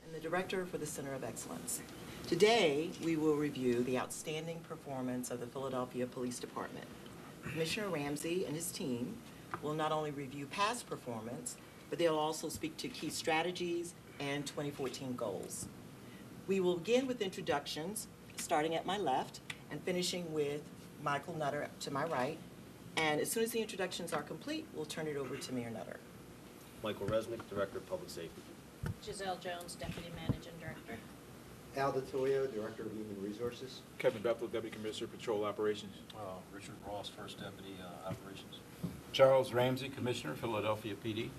and the Director for the Center of Excellence. Today, we will review the outstanding performance of the Philadelphia Police Department. Commissioner Ramsey and his team will not only review past performance, but they'll also speak to key strategies and 2014 goals. We will begin with introductions, starting at my left and finishing with Michael Nutter to my right. And as soon as the introductions are complete, we'll turn it over to Mayor Nutter. Michael Resnick, Director of Public Safety. Giselle Jones, Deputy Managing Director. Al DiTilio, Director of Human Resources. Kevin Bethel, Deputy Commissioner, Patrol Operations. Richard Ross, First Deputy Operations. Charles Ramsey, Commissioner, Philadelphia PD.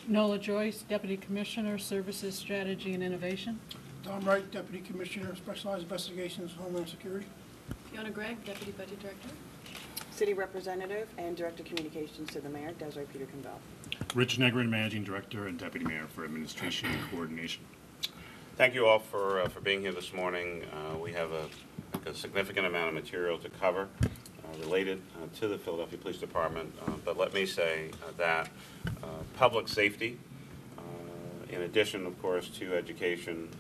Nola Joyce, Deputy Commissioner, Services, Strategy, and Innovation. Tom Wright, Deputy Commissioner, Specialized Investigations, Homeland Security. Fiona Gregg, Deputy Budget Director. City Representative and Director of Communications to the Mayor, Desiree Peterkin-Bell. Rich Negrin, Managing Director and Deputy Mayor for Administration and Coordination. Thank you all for being here this morning. We have a significant amount of material to cover related to the Philadelphia Police Department, but let me say that public safety, in addition, of course, to education,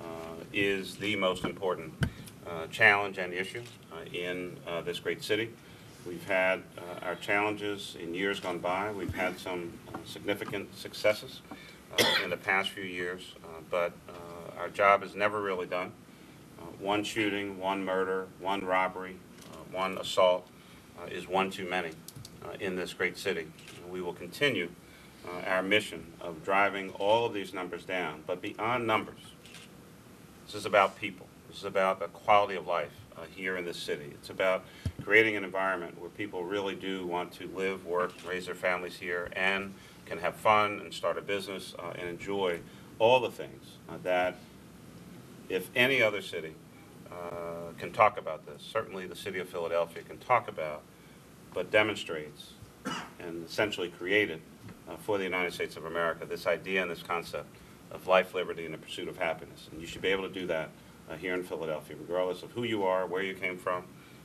is the most important challenge and issue in this great city. We've had our challenges in years gone by. We've had some significant successes in the past few years, but our job is never really done. One shooting, one murder, one robbery, one assault is one too many in this great city. We will continue our mission of driving all of these numbers down, but beyond numbers, this is about people. This is about the quality of life here in this city. It's about creating an environment where people really do want to live, work, raise their families here, and can have fun and start a business and enjoy all the things that, if any other city can talk about this, certainly the city of Philadelphia can talk about, but demonstrates and essentially created for the United States of America this idea and this concept of life, liberty, and the pursuit of happiness. And you should be able to do that here in Philadelphia, regardless of who you are, where you came from.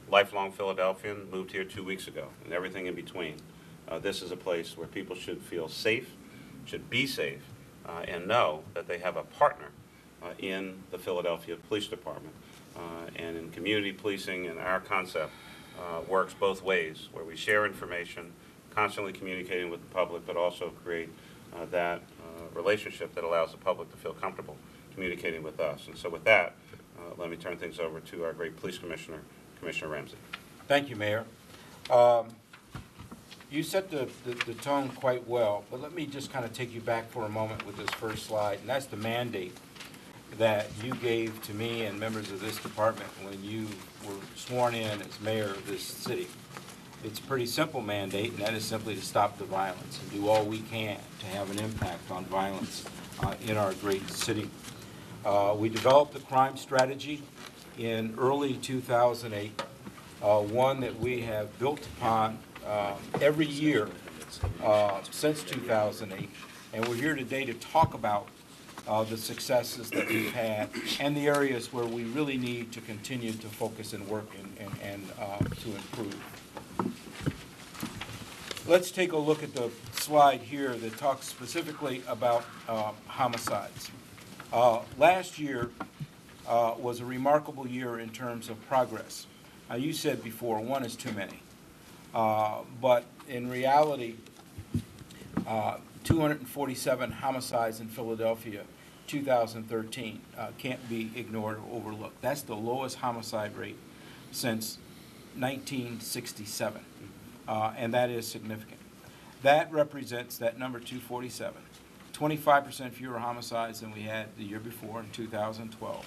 Lifelong Philadelphian, moved here 2 weeks ago, and everything in between. This is a place where people should feel safe, should be safe, and know that they have a partner in the Philadelphia Police Department. And in community policing, and our concept works both ways, where we share information, constantly communicating with the public, but also create that relationship that allows the public to feel comfortable communicating with us. And so with that, let me turn things over to our great police commissioner, Commissioner Ramsey. Thank you, Mayor. You set the tone quite well, but let me just kind of take you back for a moment with this first slide, and that's the mandate that you gave to me and members of this department when you were sworn in as mayor of this city. It's a pretty simple mandate, and that is simply to stop the violence and do all we can to have an impact on violence in our great city. We developed a crime strategy in early 2008, one that we have built upon every year since 2008, and we're here today to talk about the successes that we've had and the areas where we really need to continue to focus and work and to improve. Let's take a look at the slide here that talks specifically about homicides. Last year was a remarkable year in terms of progress. Now, you said before, one is too many. But in reality, 247 homicides in Philadelphia, 2013, can't be ignored or overlooked. That's the lowest homicide rate since 1967, and that is significant. That represents, that number 247, 25% fewer homicides than we had the year before in 2012,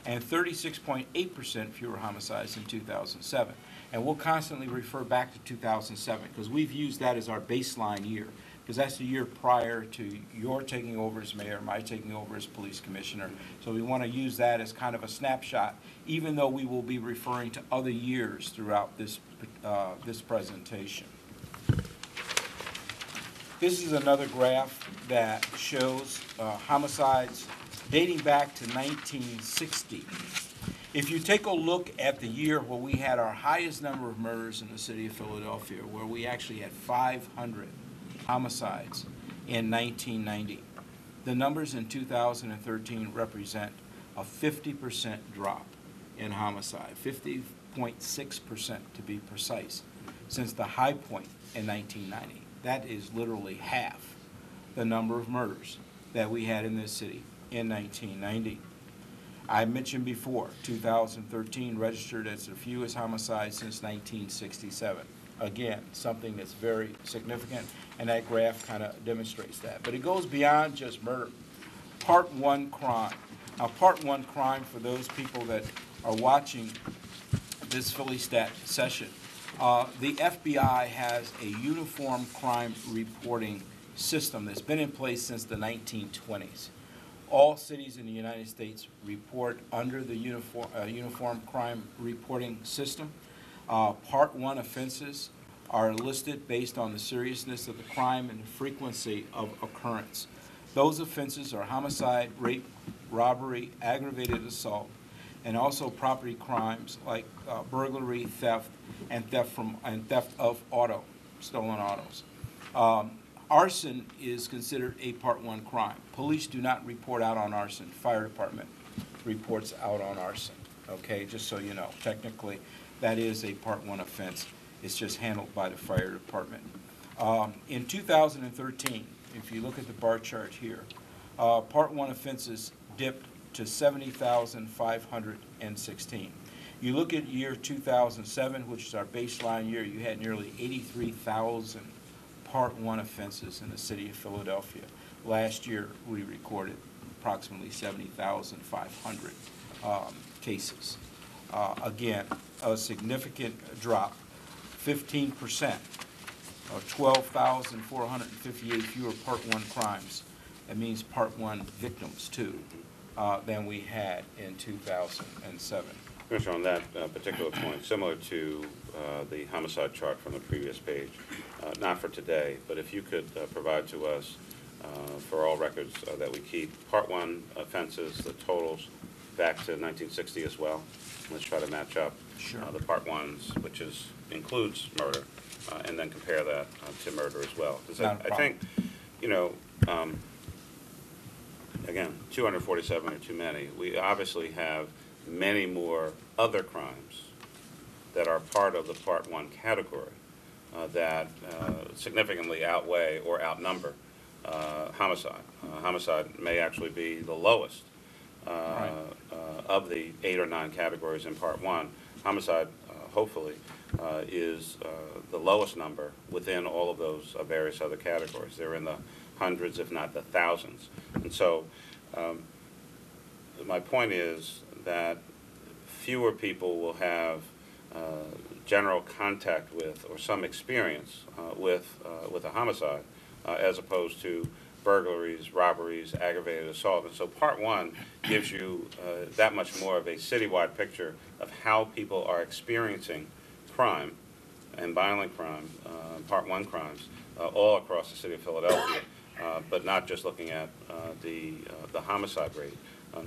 and 36.8% fewer homicides in 2007. And we'll constantly refer back to 2007 because we've used that as our baseline year, because that's the year prior to your taking over as mayor, my taking over as police commissioner. So we want to use that as kind of a snapshot, even though we will be referring to other years throughout this presentation. This is another graph that shows homicides dating back to 1960. If you take a look at the year where we had our highest number of murders in the city of Philadelphia, where we actually had 500 homicides in 1990, The numbers in 2013 represent a 50% drop in homicide, 50.6% to be precise, since the high point in 1990. That is literally half the number of murders that we had in this city in 1990. I mentioned before, 2013 registered as the fewest homicides since 1967. Again, something that's very significant, and that graph kind of demonstrates that. But it goes beyond just murder. Part 1 crime. Now, Part 1 crime, for those people that are watching this PhillyStat session, the FBI has a uniform crime reporting system that's been in place since the 1920s. All cities in the United States report under the uniform crime reporting system. Part 1 offenses are listed based on the seriousness of the crime and the frequency of occurrence. Those offenses are homicide, rape, robbery, aggravated assault, and also property crimes like burglary, theft, and theft of stolen autos. Arson is considered a Part 1 crime. Police do not report out on arson. Fire department reports out on arson. Okay, just so you know, technically that is a Part 1 offense. It's just handled by the fire department. In 2013, if you look at the bar chart here, Part 1 offenses dipped to 70,516. You look at year 2007, which is our baseline year, you had nearly 83,000 Part 1 offenses in the city of Philadelphia. Last year, we recorded approximately 70,500 cases. Again, a significant drop, 15%, of 12,458 fewer Part 1 crimes. That means Part 1 victims, too, than we had in 2007. Commissioner, on that particular point, similar to the homicide chart from the previous page, not for today, but if you could provide to us, for all records that we keep, Part 1 offenses, the totals back to 1960 as well. Let's try to match up the Part 1s, which includes murder, and then compare that to murder as well. Because I think, you know, again, 247 are too many. We obviously have many more other crimes that are part of the Part 1 category that significantly outweigh or outnumber homicide. Homicide may actually be the lowest of the 8 or 9 categories in Part 1. Homicide, hopefully, is the lowest number within all of those various other categories. They're in the hundreds, if not the thousands. And so my point is that fewer people will have general contact with or some experience with a homicide as opposed to burglaries, robberies, aggravated assault. And so Part 1 gives you that much more of a citywide picture of how people are experiencing crime and violent crime, Part 1 crimes, all across the city of Philadelphia, but not just looking at the homicide rate.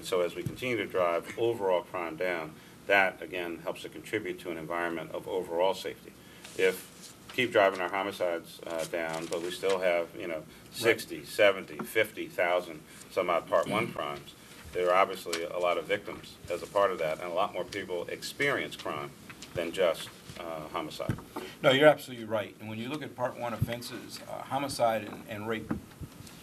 So as we continue to drive overall crime down, that, again, helps to contribute to an environment of overall safety. If keep driving our homicides down, but we still have, 60, 70, 50,000 some odd Part 1 crimes, there are obviously a lot of victims as a part of that, and a lot more people experience crime than just homicide. No, you're absolutely right. And when you look at Part 1 offenses, homicide and rape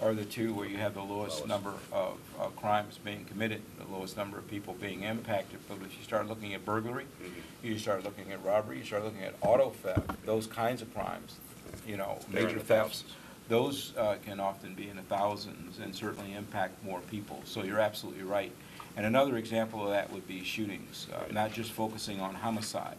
are the two where you have the lowest number of crimes being committed, the lowest number of people being impacted. But if you start looking at burglary, you start looking at robbery, you start looking at auto theft, those kinds of crimes, major thefts, those can often be in the thousands and certainly impact more people. So you're absolutely right. And another example of that would be shootings, not just focusing on homicide.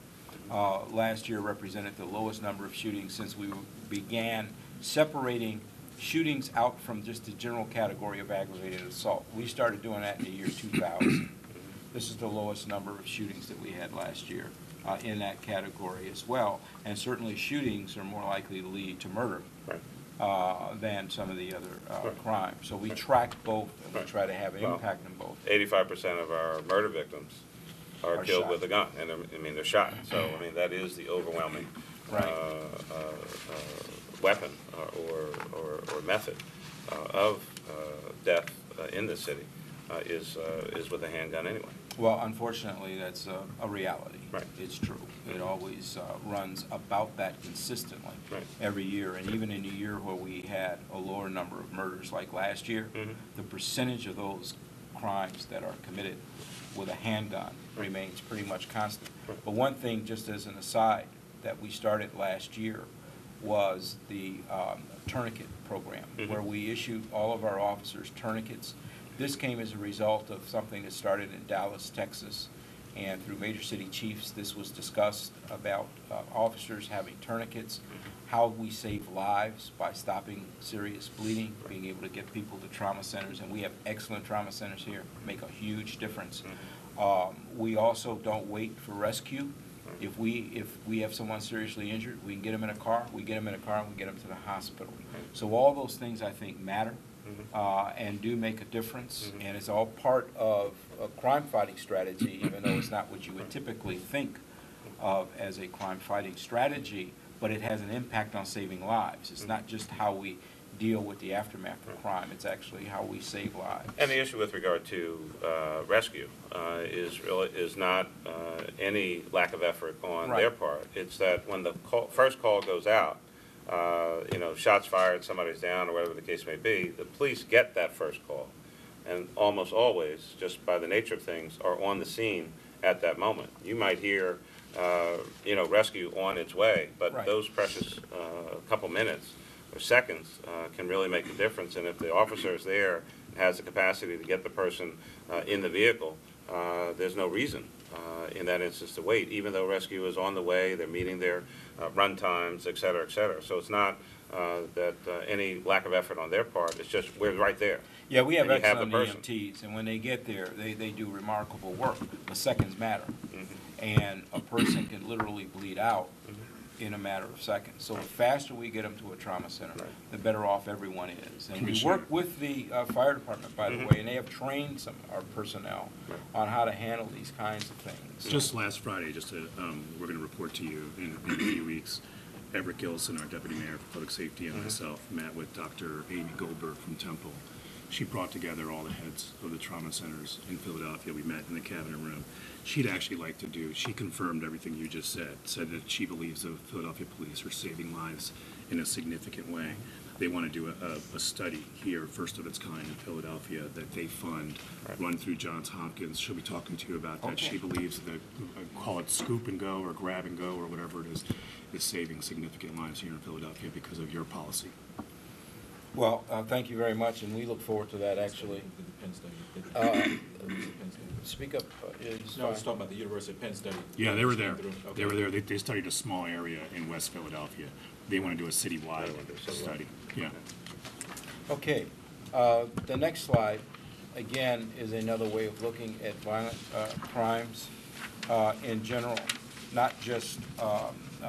Last year represented the lowest number of shootings since we began separating shootings out from just the general category of aggravated assault. We started doing that in the year 2000. This is the lowest number of shootings that we had last year in that category as well. And certainly shootings are more likely to lead to murder than some of the other crimes. So we track both and we try to have an impact on both. 85% of our murder victims are killed shot with a gun, and they're shot. So that is the overwhelming weapon or method of death in the city is with a handgun anyway. Well, unfortunately, that's a reality. Right. It's true. It always runs about that consistently Right. every year. And even in a year where we had a lower number of murders like last year, the percentage of those crimes that are committed with a handgun remains pretty much constant. But one thing, just as an aside, that we started last year was the tourniquet program, where we issued all of our officers tourniquets. This came as a result of something that started in Dallas, Texas, and through Major City Chiefs, this was discussed about officers having tourniquets, how we save lives by stopping serious bleeding, being able to get people to trauma centers, and we have excellent trauma centers here, make a huge difference. We also don't wait for rescue. If we have someone seriously injured, we can get them in a car, and we get them to the hospital. So all those things, I think, matter. And do make a difference, and it's all part of a crime-fighting strategy, even though it's not what you would typically think of as a crime-fighting strategy, but it has an impact on saving lives. It's not just how we deal with the aftermath of crime, it's actually how we save lives. And the issue with regard to rescue is not any lack of effort on their part. It's that when the first call goes out, shots fired, somebody's down, or whatever the case may be, the police get that first call, and almost always, just by the nature of things, are on the scene at that moment. You might hear, rescue on its way, but those precious couple minutes or seconds can really make a difference. And if the officer is there and has the capacity to get the person in the vehicle, there's no reason in that instance to wait, even though rescue is on the way, they're meeting their run times, et cetera, et cetera. So it's not that any lack of effort on their part, it's just we're right there. Yeah, we have And you have excellent the person. EMTs, and when they get there, they do remarkable work. The seconds matter, and a person can literally bleed out in a matter of seconds. So the faster we get them to a trauma center, the better off everyone is. And we work with the fire department, by the way, and they have trained some of our personnel on how to handle these kinds of things. Just last Friday, we're going to report to you in a few weeks. Everett Gilson, our Deputy Mayor for Public Safety, and myself met with Dr. Amy Goldberg from Temple. She brought together all the heads of the trauma centers in Philadelphia. We met in the cabinet room. She'd actually like to she confirmed everything you just said that she believes the Philadelphia police are saving lives in a significant way. They want to do a study here, first of its kind in Philadelphia, that they fund, run through Johns Hopkins. She'll be talking to you about that. She believes that, call it scoop and go or grab and go or whatever it is saving significant lives here in Philadelphia because of your policy. Well, thank you very much, and we look forward to that, actually. Speak up. No, I was talking about the University of Penn study. Yeah, they were there. Okay. They were there. They studied a small area in West Philadelphia. They want to do a citywide study. Yeah. Okay. The next slide, again, is another way of looking at violent crimes in general, not just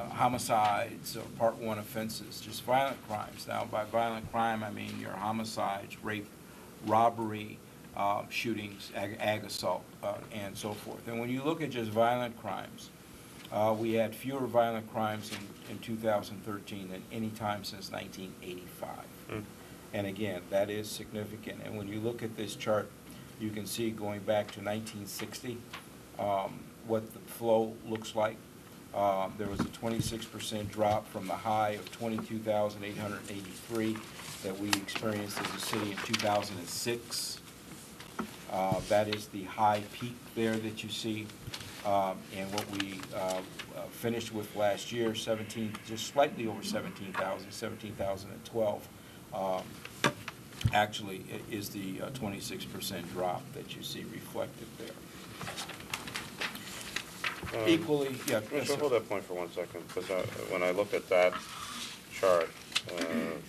homicides or Part 1 offenses, just violent crimes. Now, by violent crime, I mean your homicides, rape, robbery, shootings, ag assault, and so forth. And when you look at just violent crimes, we had fewer violent crimes in 2013 than any time since 1985. And again, that is significant. And when you look at this chart, you can see going back to 1960 what the flow looks like. There was a 26% drop from the high of 22,883 that we experienced as a city in 2006. That is the high peak there that you see. And what we finished with last year, just slightly over 17,000, 17,012, actually is the 26% drop that you see reflected there. Equally, yeah. Yes, so hold that point for 1 second, because when I looked at that chart, it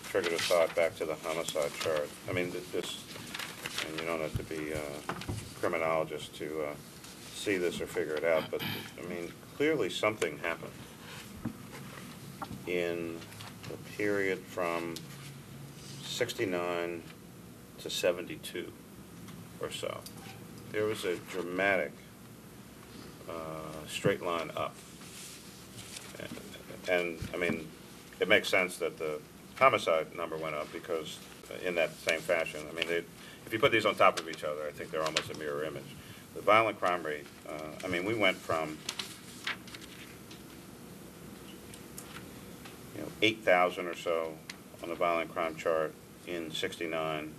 triggered a thought back to the homicide chart. I mean, this, and you don't have to be a criminologist to see this or figure it out, but I mean, clearly something happened in the period from 69 to 72 or so. There was a dramatic straight line up. And I mean, it makes sense that the homicide number went up because in that same fashion, I mean, if you put these on top of each other, I think they're almost a mirror image. The violent crime rate, I mean, we went from 8,000 or so on the violent crime chart in '69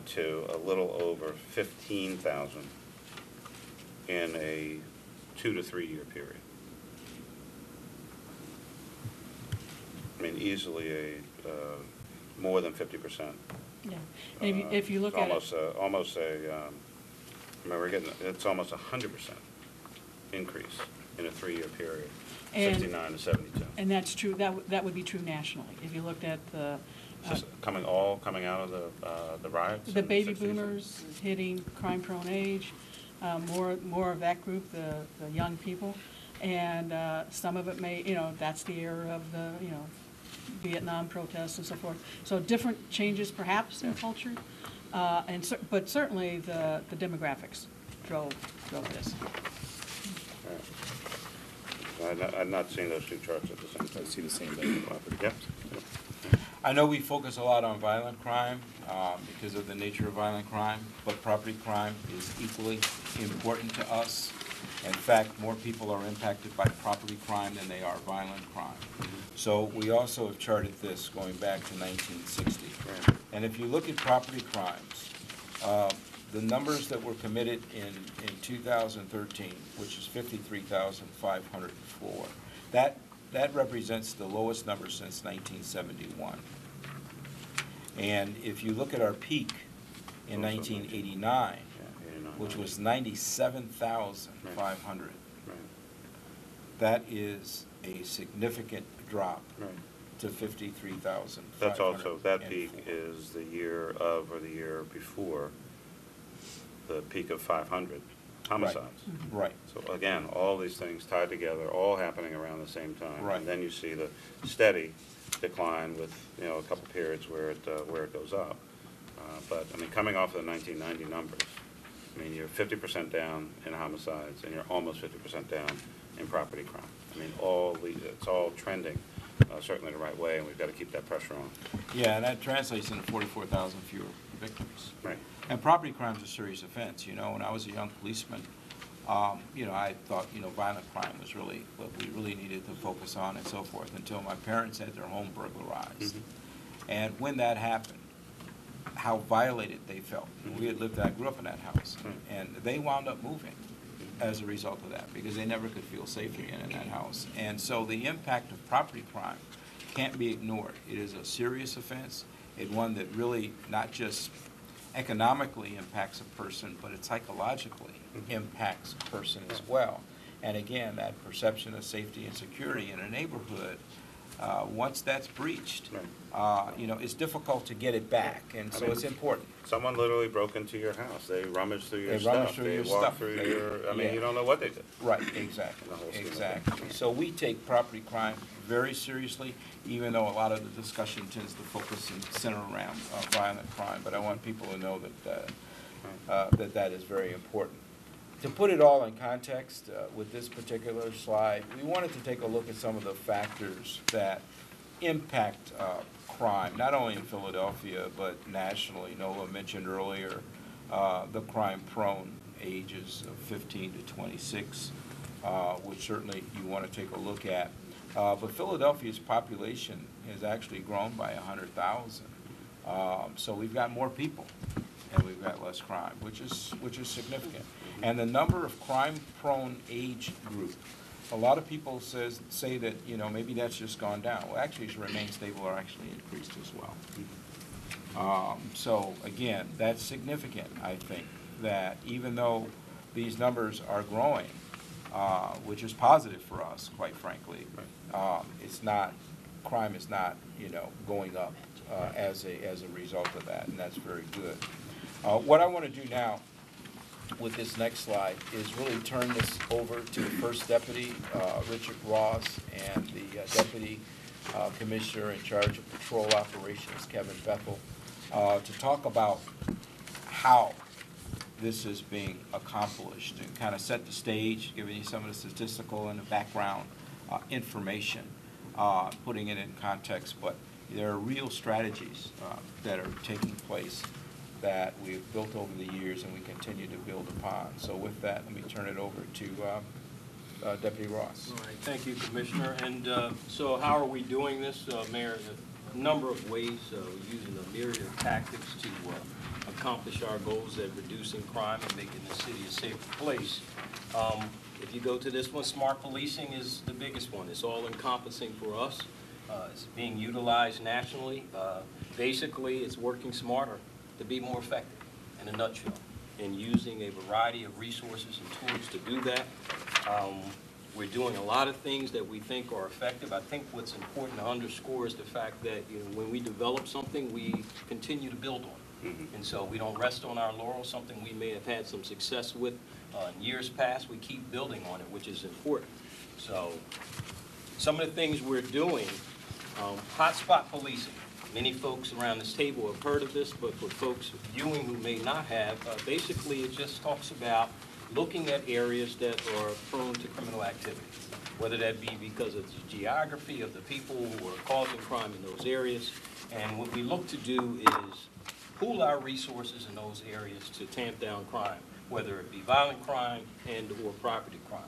to a little over 15,000 in a 2 to 3 year period. I mean, easily more than 50%. Yeah, and if you look at it, almost I mean, it's almost 100% increase in a 3 year period, And- 69 to 72. and that's true, that would be true nationally. If you looked at the, Just coming out of the riots. the in baby 60s? boomers hitting crime-prone age, more of that group, the young people, and some of it may, that's the era of the, Vietnam protests and so forth. So different changes perhaps in culture, but certainly the demographics drove this. I've not seen those two charts at the same time. I see the same thing. Yep. I know we focus a lot on violent crime because of the nature of violent crime, but property crime is equally important to us. In fact, more people are impacted by property crime than they are violent crime. So we also have charted this going back to 1960. And if you look at property crimes, the numbers that were committed in 2013, which is 53,504, that represents the lowest number since 1971. And if you look at our peak in 1989, which was 97,500, that is a significant drop to 53,500. That's also, that peak is the year of or the year before the peak of 500 homicides. Right. So again, all these things tied together, all happening around the same time. Right. And then you see the steady decline with, a couple periods where it goes up. But, I mean, coming off of the 1990 numbers, I mean, you're 50% down in homicides and you're almost 50% down in property crime. I mean, it's all trending certainly the right way, and we've got to keep that pressure on. Yeah, and that translates into 44,000 fewer victims. Right. And property crime is a serious offense. When I was a young policeman, I thought, violent crime was really what we really needed to focus on and so forth until my parents had their home burglarized. And when that happened, how violated they felt. I grew up in that house, and they wound up moving as a result of that because they never could feel safe again in that house. And so the impact of property crime can't be ignored. It is a serious offense, and one that really not just economically impacts a person, but it psychologically impacts a person as well. And again, that perception of safety and security in a neighborhood, once that's breached, it's difficult to get it back, and so it's important. Someone literally broke into your house. They rummaged through your stuff. Rummaged through your walked stuff. through your, I mean, Yeah. you don't know what they did. Right, exactly, The whole scheme of exactly. things. So we take property crime very seriously, even though a lot of the discussion tends to focus and center around violent crime. But I want people to know that is very important. To put it all in context with this particular slide, we wanted to take a look at some of the factors that impact crime, not only in Philadelphia, but nationally. Nola mentioned earlier the crime-prone ages of 15 to 26, which certainly you want to take a look at. But Philadelphia's population has actually grown by 100,000. So we've got more people, and we've got less crime, which is significant. And the number of crime-prone age group, a lot of people say that, maybe that's just gone down. Well, actually, it's remained stable or actually increased as well. So again, that's significant, I think, that even though these numbers are growing, which is positive for us, quite frankly, crime is not, going up as a result of that, and that's very good. What I want to do now with this next slide is really turn this over to the First Deputy, Richard Ross, and the Deputy Commissioner in charge of Patrol Operations, Kevin Bethel, to talk about how this is being accomplished and kind of set the stage, giving you some of the statistical and the background information, putting it in context. But, there are real strategies that are taking place that we've built over the years and we continue to build upon. So with that, let me turn it over to Deputy Ross. All right, thank you, Commissioner. And so how are we doing this, Mayor? A number of ways, using a myriad of tactics to accomplish our goals at reducing crime and making the city a safer place. If you go to this one, smart policing is the biggest one. It's all encompassing for us. It's being utilized nationally. Basically, it's working smarter to be more effective, in a nutshell, and using a variety of resources and tools to do that. We're doing a lot of things that we think are effective. I think what's important to underscore is the fact that when we develop something, we continue to build on it. And so we don't rest on our laurels, something we may have had some success with in years past. We keep building on it, which is important. So some of the things we're doing, hotspot policing. Many folks around this table have heard of this, but for folks viewing who may not have, basically it just talks about looking at areas that are prone to criminal activity, whether that be because of the geography of the people who are causing crime in those areas. And what we look to do is pool our resources in those areas to tamp down crime, whether it be violent crime and or property crime.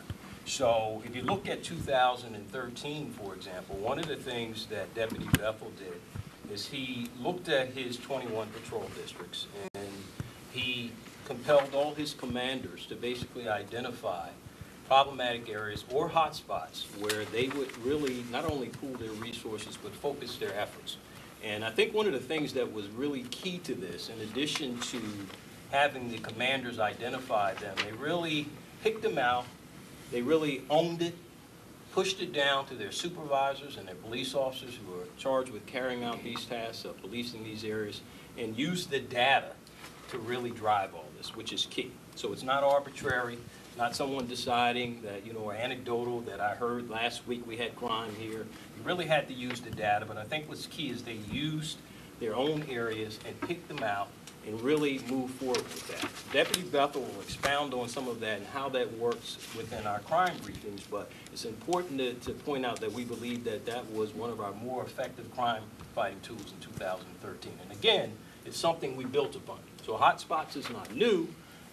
So if you look at 2013, for example, one of the things that Deputy Bethel did is he looked at his 21 patrol districts and he compelled all his commanders to basically identify problematic areas or hotspots where they would really not only pool their resources but focus their efforts. And I think one of the things that was really key to this, in addition to having the commanders identify them, they really picked them out, they really owned it, pushed it down to their supervisors and their police officers who are charged with carrying out these tasks of policing these areas, and used the data to really drive all this, which is key. So it's not arbitrary, not someone deciding that, or anecdotal that I heard last week we had crime here. You really had to use the data, but I think what's key is they used their own areas and picked them out and really move forward with that. Deputy Bethel will expound on some of that and how that works within our crime briefings, but it's important to point out that we believe that that was one of our more effective crime fighting tools in 2013. And again, it's something we built upon. So hotspots is not new,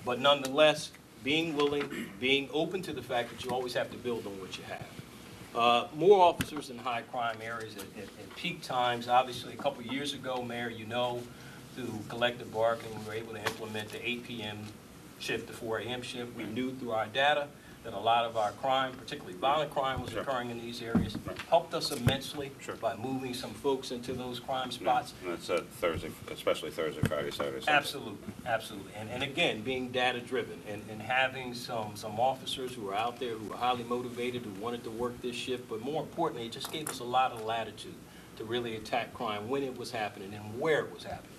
but nonetheless, being willing, being open to the fact that you always have to build on what you have. More officers in high crime areas at peak times. Obviously, a couple years ago, Mayor, through collective bargaining, we were able to implement the 8 p.m. shift to 4 a.m. shift. We knew through our data that a lot of our crime, particularly violent crime, was occurring in these areas. Helped us immensely by moving some folks into those crime spots. And that's Thursday, especially Thursday, Friday, Saturday, Sunday. Absolutely, absolutely. And again, being data-driven and having some officers who are out there who are highly motivated, who wanted to work this shift, but more importantly, it just gave us a lot of latitude to really attack crime when it was happening and where it was happening.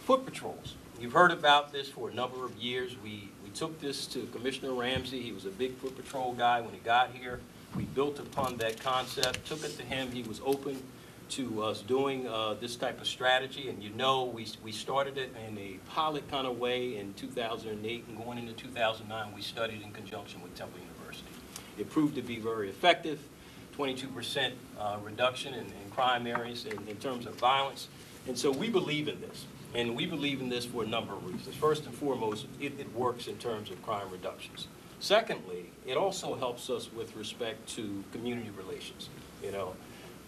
Foot patrols. You've heard about this for a number of years. We took this to Commissioner Ramsey. He was a big foot patrol guy when he got here. We built upon that concept, took it to him. He was open to us doing this type of strategy. And we started it in a pilot kind of way in 2008, and going into 2009, we studied in conjunction with Temple University. It proved to be very effective, 22% reduction in crime areas in terms of violence. And so we believe in this. And we believe in this for a number of reasons. First and foremost, it works in terms of crime reductions. Secondly, it also helps us with respect to community relations.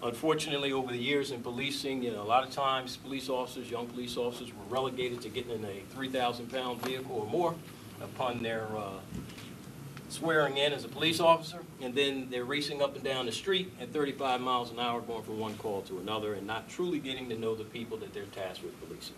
Unfortunately, over the years in policing, a lot of times police officers, young police officers, were relegated to getting in a 3,000-pound vehicle or more upon their swearing in as a police officer, and then they're racing up and down the street at 35 miles an hour, going from one call to another, and not truly getting to know the people that they're tasked with policing.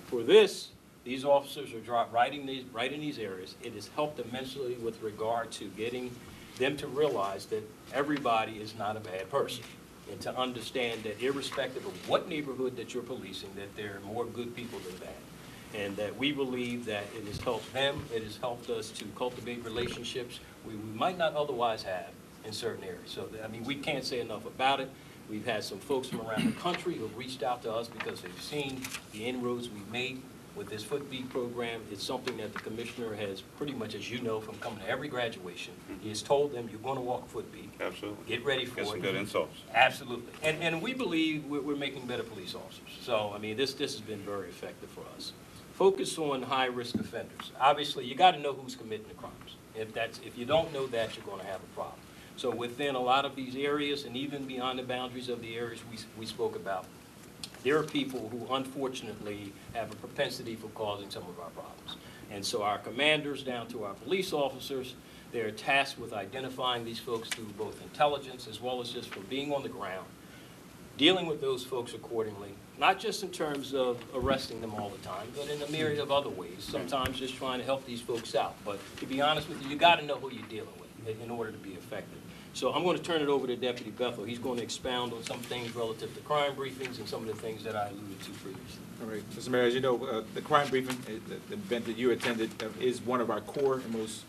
For this, these officers are dropped right in these areas. It has helped immensely with regard to getting them to realize that everybody is not a bad person, and to understand that irrespective of what neighborhood that you're policing, that there are more good people than bad. And that we believe that it has helped them, it has helped us to cultivate relationships we might not otherwise have in certain areas. So, we can't say enough about it. We've had some folks from around the country who have reached out to us because they've seen the inroads we've made with this foot beat program, it's something that the commissioner has pretty much, as you know, from coming to every graduation, he has told them, you're going to walk a foot beat. Absolutely. Get ready for it. Get some good insults. Absolutely. And we believe we're making better police officers. So, I mean, this has been very effective for us. Focus on high-risk offenders. Obviously, you got to know who's committing the crimes. If you don't know that, you're going to have a problem. So within a lot of these areas, and even beyond the boundaries of the areas we spoke about, there are people who unfortunately have a propensity for causing some of our problems. And so our commanders down to our police officers, they're tasked with identifying these folks through both intelligence as well as just from being on the ground, dealing with those folks accordingly, not just in terms of arresting them all the time, but in a myriad of other ways, sometimes just trying to help these folks out. But to be honest with you, you got to know who you're dealing with in order to be effective. So I'm going to turn it over to Deputy Bethel. He's going to expound on some things relative to crime briefings and some of the things that I alluded to previously. All right, Mr. Mayor, as you know, the crime briefing, the event that you attended, is one of our core and most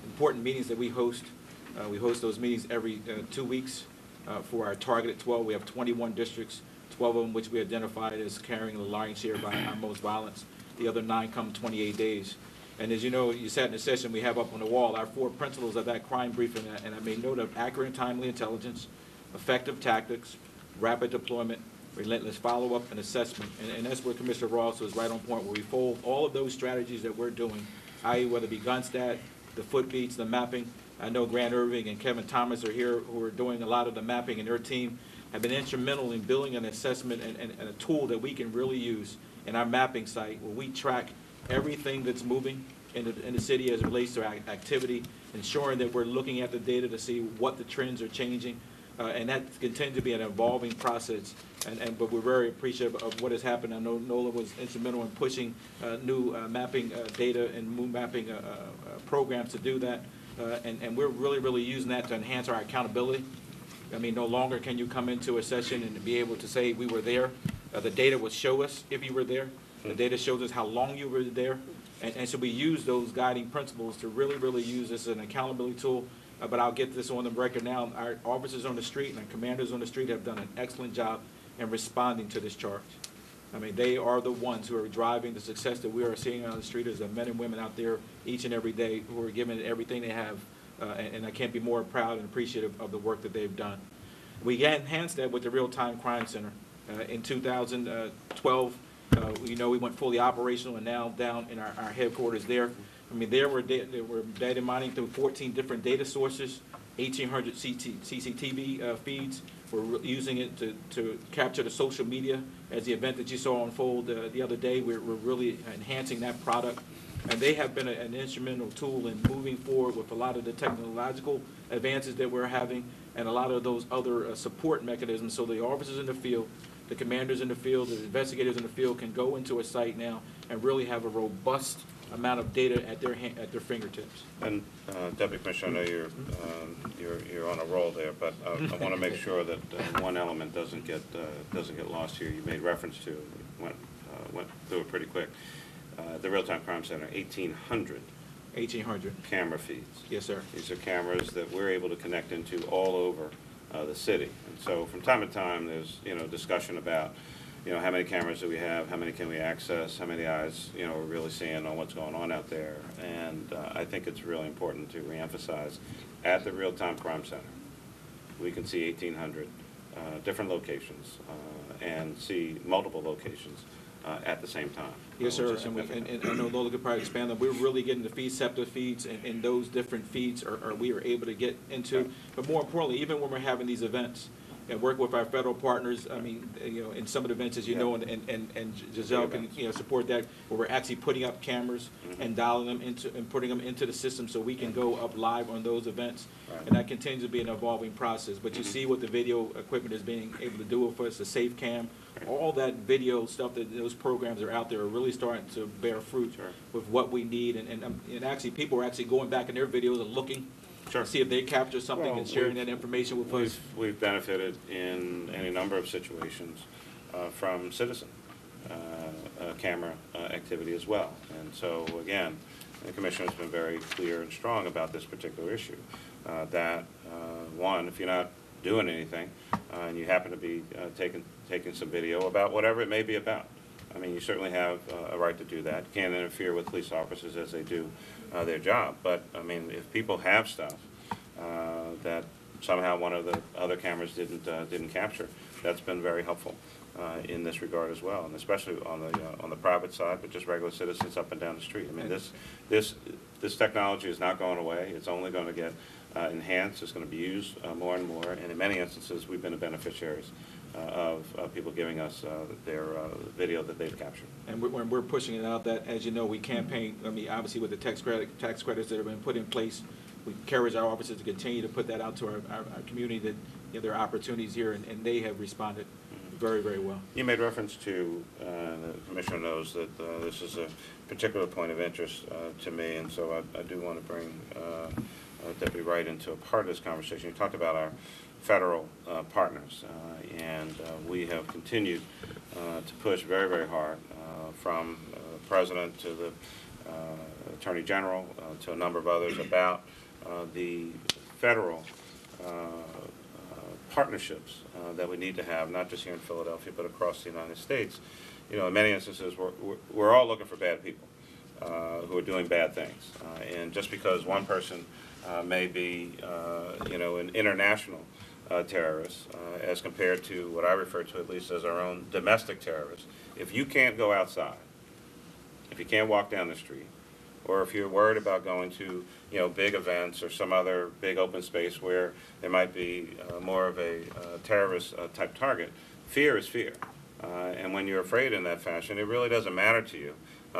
important meetings that we host. We host those meetings every 2 weeks for our targeted 12. We have 21 districts, 12 of them which we identified as carrying the lion's share by our most violence. The other 9 come 28 days. And as you know, you sat in the session we have up on the wall, our 4 principles of that crime briefing, and I made note of accurate and timely intelligence, effective tactics, rapid deployment, relentless follow-up and assessment. And that's where Commissioner Ross was right on point, where we fold all of those strategies that we're doing, i.e. whether it be GunStat, the foot beats, the mapping. I know Grant Irving and Kevin Thomas are here who are doing a lot of the mapping, and their team have been instrumental in building an assessment and a tool that we can really use in our mapping site, where we track everything that's moving in the city as it relates to activity, ensuring that we're looking at the data to see what the trends are changing, and that continues to be an evolving process. But we're very appreciative of what has happened. I know NOLA was instrumental in pushing new mapping data and new mapping programs to do that, and we're really using that to enhance our accountability. I mean, no longer can you come into a session and be able to say we were there. The data will show us if you were there. The data shows us how long you were there. And so we use those guiding principles to really use this as an accountability tool. But I'll get this on the record now. Our officers on the street and our commanders on the street have done an excellent job in responding to this charge. I mean, they are the ones who are driving the success that we are seeing on the street as the men and women out there each and every day who are giving it everything they have. And I can't be more proud and appreciative of the work that they've done. We enhanced that with the Real-Time Crime Center. In 2012, we went fully operational and now down in our headquarters there. I mean, we're data mining through 14 different data sources, 1,800 CCTV feeds. We're using it to capture the social media. As the event that you saw unfold the other day, we're really enhancing that product. And they have been an instrumental tool in moving forward with a lot of the technological advances that we're having and a lot of those other support mechanisms. So the officers in the field, the commanders in the field, the investigators in the field can go into a site now and really have a robust amount of data at their fingertips. And Deputy Commissioner, I know you're on a roll there, but I want to make sure that one element doesn't get lost here. You made reference to, went through it pretty quick. The Real-Time Crime Center, 1,800 camera feeds. Yes, sir. These are cameras that we're able to connect into all over the city. And so from time to time, there's discussion about how many cameras do we have, how many can we access, how many eyes we're really seeing on what's going on out there. And I think it's really important to reemphasize at the Real-Time Crime Center, we can see 1,800 different locations and see multiple locations at the same time. Yes, sir. And I know Lola could probably expand on. We're really getting the feed SEPTA feeds, and those different feeds we are able to get into. But more importantly, even when we're having these events and work with our federal partners, I mean, in some of the events, as you know, and Giselle can support that, where we're actually putting up cameras and dialing them into and putting them into the system so we can go up live on those events. And that continues to be an evolving process. But you see what the video equipment is being able to do for us, the Safe Cam. All that video stuff that those programs are out there are really starting to bear fruit with what we need. And actually, people are actually going back in their videos and looking to see if they capture something and sharing that information with us. We've benefited in any number of situations from citizen camera activity as well. And so, again, the Commissioner has been very clear and strong about this particular issue. That, one, if you're not doing anything and you happen to be taking some video about whatever it may be about, I mean, you certainly have a right to do that. You can't interfere with police officers as they do their job. But, I mean, if people have stuff that somehow one of the other cameras didn't capture, that's been very helpful in this regard as well, and especially on the private side, but just regular citizens up and down the street. I mean, this technology is not going away. It's only going to get enhanced. It's going to be used more and more, and in many instances, we've been the beneficiaries of people giving us their video that they've captured. And when we're pushing it out, that, as you know, we campaign, I mean, obviously with the tax credits that have been put in place, we encourage our officers to continue to put that out to our community, that, you know, there are opportunities here, and they have responded very, very well. You made reference to, the Commissioner knows that this is a particular point of interest to me, and so I do want to bring Deputy Wright into a part of this conversation. You talked about our federal partners, and we have continued to push very, very hard from the President to the Attorney General to a number of others about the federal partnerships that we need to have, not just here in Philadelphia, but across the United States. You know, in many instances, we're all looking for bad people who are doing bad things. And just because one person may be, you know, an international terrorist, as compared to what I refer to at least as our own domestic terrorists, if you can't go outside, if you can't walk down the street, or if you're worried about going to, you know, big events or some other big open space where there might be more of a terrorist type target, fear is fear. And when you're afraid in that fashion, it really doesn't matter to you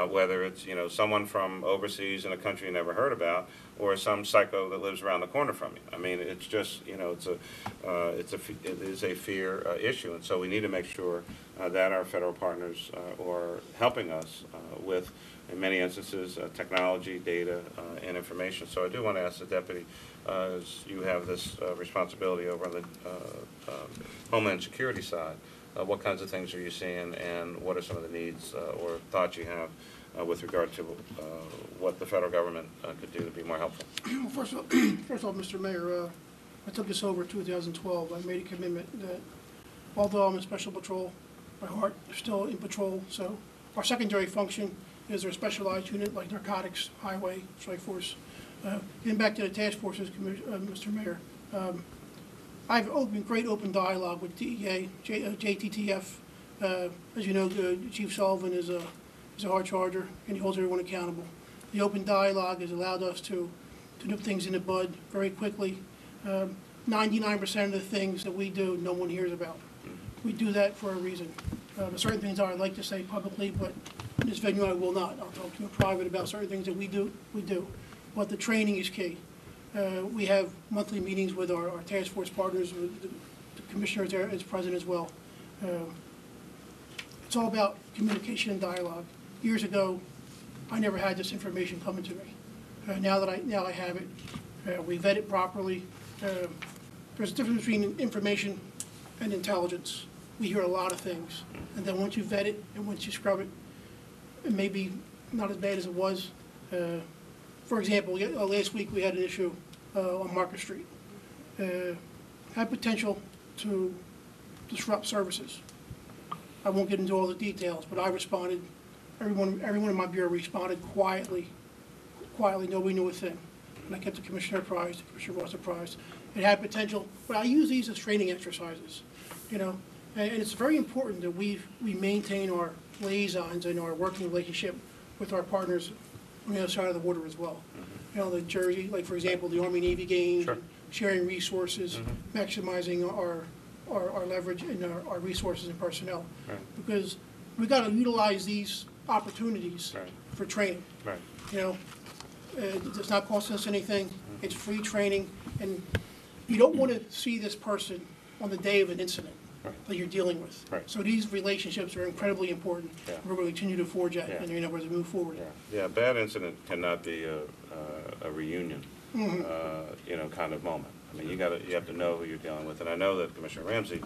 whether it's, you know, someone from overseas in a country you never heard about, or some psycho that lives around the corner from you. I mean, it's just, you know, it is a fear issue, and so we need to make sure that our federal partners are helping us with, in many instances, technology, data, and information. So I do want to ask the deputy, as you have this responsibility over on the Homeland Security side, what kinds of things are you seeing, and what are some of the needs or thoughts you have with regard to what the federal government could do to be more helpful? Well, first of all, Mr. Mayor, I took this over in 2012. I made a commitment that although I'm in Special Patrol, my heart is still in patrol. So our secondary function is our specialized unit like narcotics, highway, strike force. Getting back to the task forces, Mr. Mayor, I've great open dialogue with DEA, JTTF. As you know, Chief Sullivan is a hard charger, and he holds everyone accountable. The open dialogue has allowed us to nip things in the bud very quickly. 99% of the things that we do, no one hears about. We do that for a reason. There's certain things I'd like to say publicly, but in this venue I will not. I'll talk to you in private about certain things that we do. But the training is key. We have monthly meetings with our task force partners, with the commissioner is present as well. It's all about communication and dialogue. Years ago, I never had this information coming to me. Now I have it. We vet it properly. There's a difference between information and intelligence. We hear a lot of things, and then once you vet it and once you scrub it, it may be not as bad as it was. For example, last week we had an issue on Market Street. Had potential to disrupt services. I won't get into all the details, but I responded. Everyone in my bureau responded quietly. Nobody knew a thing. And I kept the commissioner apprised, the commissioner was apprised. It had potential, but I use these as training exercises, you know. And it's very important that we maintain our liaisons and our working relationship with our partners on the other side of the water as well. You know, the Jersey, like for example, the Army-Navy game, Sure. Sharing resources, maximizing our leverage and our resources and personnel. Right. Because we got to utilize these opportunities Right. for training. Right. You know, it's not costing us anything. It's free training, and you don't want to see this person on the day of an incident that you're dealing with. Right. So these relationships are incredibly important. Yeah. We're going to continue to forge that, Yeah. and you know, as we move forward. Yeah, bad incident cannot be a reunion, you know, kind of moment. I mean, you have to know who you're dealing with, and I know that Commissioner Ramsey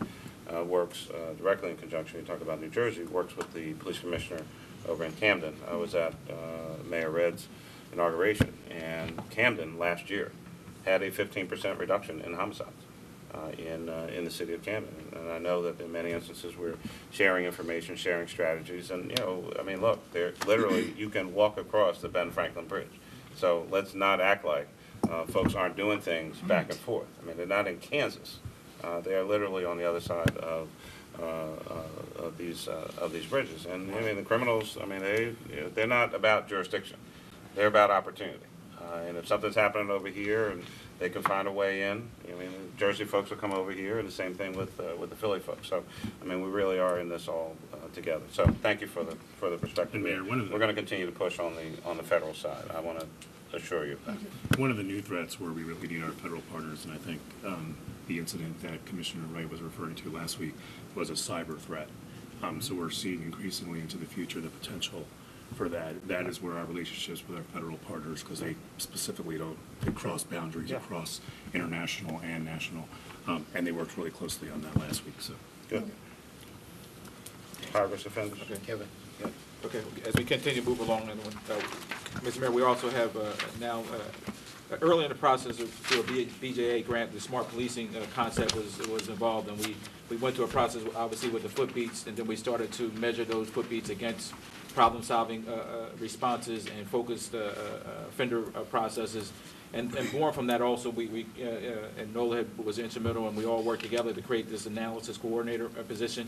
works directly in conjunction. You talk about New Jersey, works with the police commissioner over in Camden. I was at Mayor Redd's inauguration, and Camden last year had a 15% reduction in homicides. in the city of Camden. And I know that in many instances we're sharing information, sharing strategies, and I mean, look, there literally you can walk across the Ben Franklin Bridge. So let's not act like folks aren't doing things back and forth. I mean, they're not in Kansas. They are literally on the other side of these bridges. And I mean, the criminals, I mean, they're not about jurisdiction. They're about opportunity. And if something's happening over here and they can find a way in, I mean, the Jersey folks will come over here, and the same thing with the Philly folks. So, I mean, we really are in this all together. So, thank you for the perspective. And Mayor, we're going to continue to push on the federal side. I want to assure you of that. One of the new threats where we really need our federal partners, and I think the incident that Commissioner Wright was referring to last week was a cyber threat. So we're seeing increasingly into the future the potential for that. That is where our relationships with our federal partners, because they specifically they cross boundaries across international and national, and they worked really closely on that last week. So good. High-risk offenders. Okay. Kevin. Yeah. Okay. As we continue to move along, Mr. Mayor, we also have now early in the process through a BJA grant, the smart policing concept was involved, and we went through a process obviously with the footbeats, and then we started to measure those footbeats against problem-solving responses and focused offender processes. And born from that also, and NOLA was instrumental, and we all worked together to create this analysis coordinator position.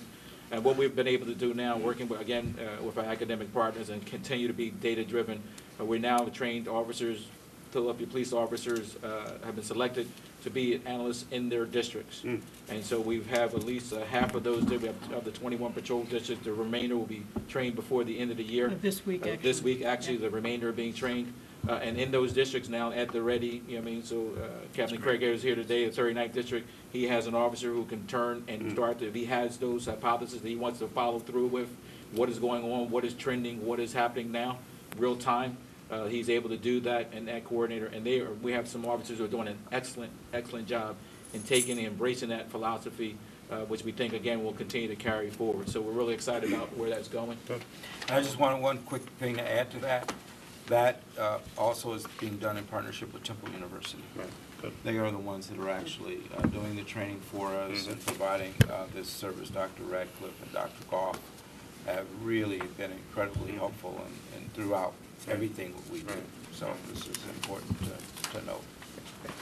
And what we've been able to do now, working with, again, with our academic partners and continue to be data-driven, we're now trained officers, Philadelphia police officers have been selected to be analysts in their districts. And so we have at least half of those, we have of the 21 patrol districts. The remainder will be trained before the end of the year. This week, actually. This week, actually, the remainder are being trained. And in those districts now, at the ready, you know what I mean, so Captain Craig is here today, the 39th District. He has an officer who can turn and start to, if he has those hypotheses that he wants to follow through with, what is going on, what is trending, what is happening now, real time. He's able to do that, and that coordinator, and we have some officers who are doing an excellent job in taking and embracing that philosophy, which we think, again, will continue to carry forward. So we're really excited about where that's going. I just want one quick thing to add to that. That also is being done in partnership with Temple University. Right. They are the ones that are actually doing the training for us and providing this service. Dr. Radcliffe and Dr. Goff have really been incredibly helpful and throughout everything that we do. So this is important to note.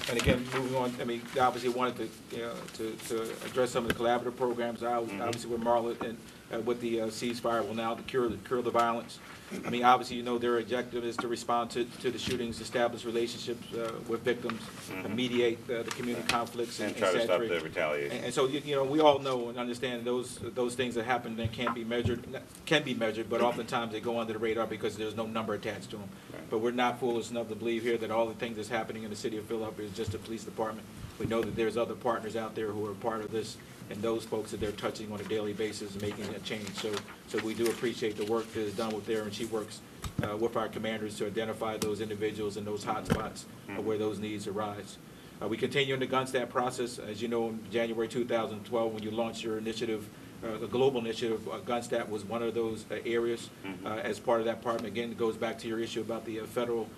And again, moving on, I mean, obviously wanted to address some of the collaborative programs, obviously with Marlett and with the ceasefire will now cure the violence. I mean, obviously, you know, their objective is to respond to the shootings, establish relationships with victims, and mediate the community conflicts, and try to stop the retaliation. And so, you know, we all know and understand those things that happen that can be measured, but oftentimes they go under the radar because there's no number attached to them. Right. But we're not foolish enough to believe here that all the things that's happening in the city of Philadelphia is just a police department. We know that there's other partners out there who are part of this, and those folks that they're touching on a daily basis, making a change. So we do appreciate the work that is done with there, and she works with our commanders to identify those individuals and those hot spots where those needs arise. We continue in the GUNSTAT process. As you know, in January 2012, when you launched your initiative, the global initiative, GUNSTAT was one of those areas as part of that department. Again, it goes back to your issue about the federal.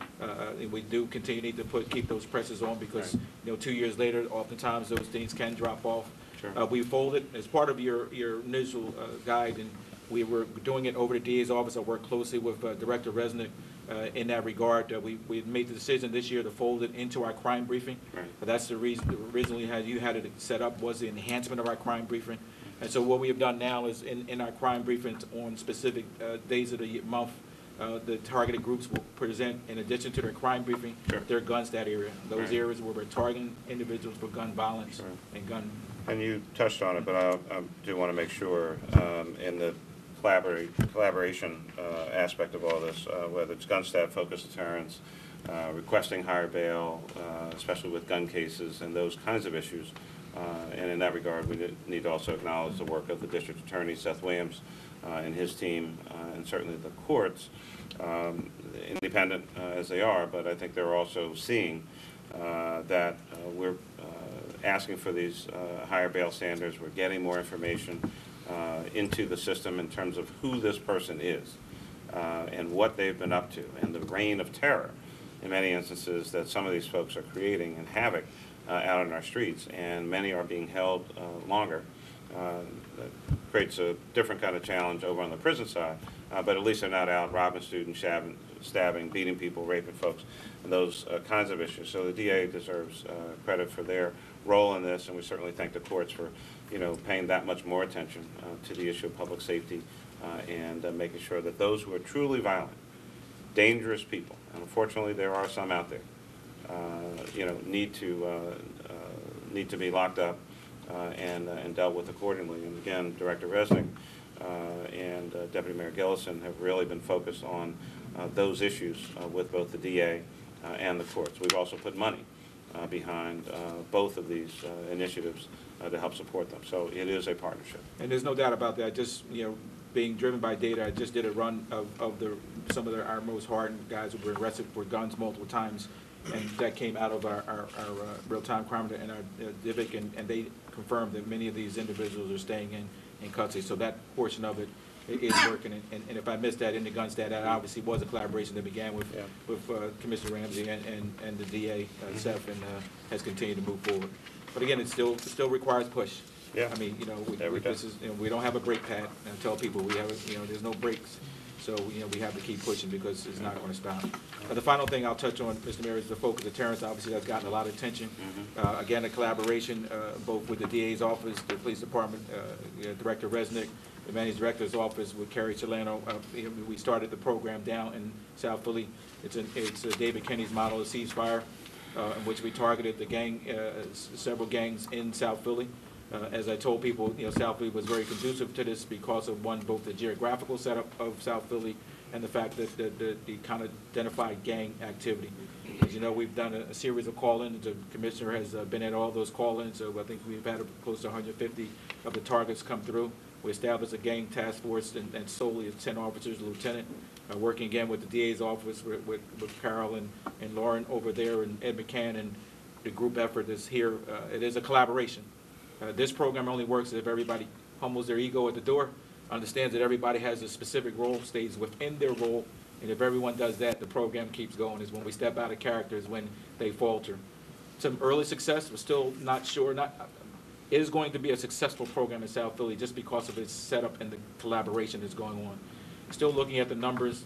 We do continue to keep those presses on because, you know, 2 years later, oftentimes those things can drop off. Sure. We folded as part of your initial guide, and we were doing it over the DA's office. I worked closely with Director Resnick in that regard. We made the decision this year to fold it into our crime briefing. Right. That's the reason originally how you had it set up was the enhancement of our crime briefing. And so what we have done now is in our crime briefings on specific days of the month, the targeted groups will present, in addition to their crime briefing, their GUNSTAT area. Those areas where we're targeting individuals for gun violence and gun. And you touched on it, but I do want to make sure in the collaboration aspect of all this, whether it's GUNSTAT, focused deterrence, requesting higher bail, especially with gun cases and those kinds of issues. And in that regard, we need to also acknowledge the work of the District Attorney, Seth Williams, and his team, and certainly the courts, independent as they are, but I think they're also seeing that we're asking for these higher bail standards. We're getting more information into the system in terms of who this person is and what they've been up to, and the reign of terror in many instances that some of these folks are creating and havoc out in our streets, and many are being held longer. That creates a different kind of challenge over on the prison side, but at least they're not out robbing students, stabbing, beating people, raping folks, and those kinds of issues. So the DA deserves credit for their role in this, and we certainly thank the courts for, paying that much more attention to the issue of public safety and making sure that those who are truly violent, dangerous people, and unfortunately there are some out there, need to be locked up and dealt with accordingly. And again, Director Resnick and Deputy Mayor Gillison have really been focused on those issues with both the DA and the courts. We've also put money behind both of these initiatives to help support them. So it is a partnership. And there's no doubt about that. Just, being driven by data, I just did a run of some of our most hardened guys who were arrested for guns multiple times, and that came out of our real-time crime and our DIVIC, and they confirmed that many of these individuals are staying in custody. So that portion of it is working. And if I missed that in the gun stat, that obviously was a collaboration that began with Commissioner Ramsey and the DA, Seth, and has continued to move forward. But again, it still requires push. Yeah. I mean, Every we don't have a brake pad. I tell people we have, there's no brakes. So, we have to keep pushing because it's not going to stop. The final thing I'll touch on, Mr. Mayor, is the focus of deterrence. Obviously, that's gotten a lot of attention. Again, a collaboration both with the DA's office, the police department, Director Resnick, the managing director's office with Kerry Chilano. We started the program down in South Philly. It's David Kenny's model of ceasefire, in which we targeted the several gangs in South Philly. As I told people, South Philly was very conducive to this because of both the geographical setup of South Philly and the fact that the kind of identified gang activity. As you know, we've done a series of call-ins. The commissioner has been at all those call-ins, so I think we've had close to 150 of the targets come through. We established a gang task force and solely of 10 officers, lieutenant, working again with the DA's office with Carol and Lauren over there and Ed McCann, and the group effort is here. It is a collaboration. This program only works if everybody humbles their ego at the door, understands that everybody has a specific role, stays within their role, and if everyone does that, the program keeps going. Is when we step out of character is when they falter. Some early success, we're still not sure. It is going to be a successful program in South Philly just because of its setup and the collaboration that's going on. Still looking at the numbers,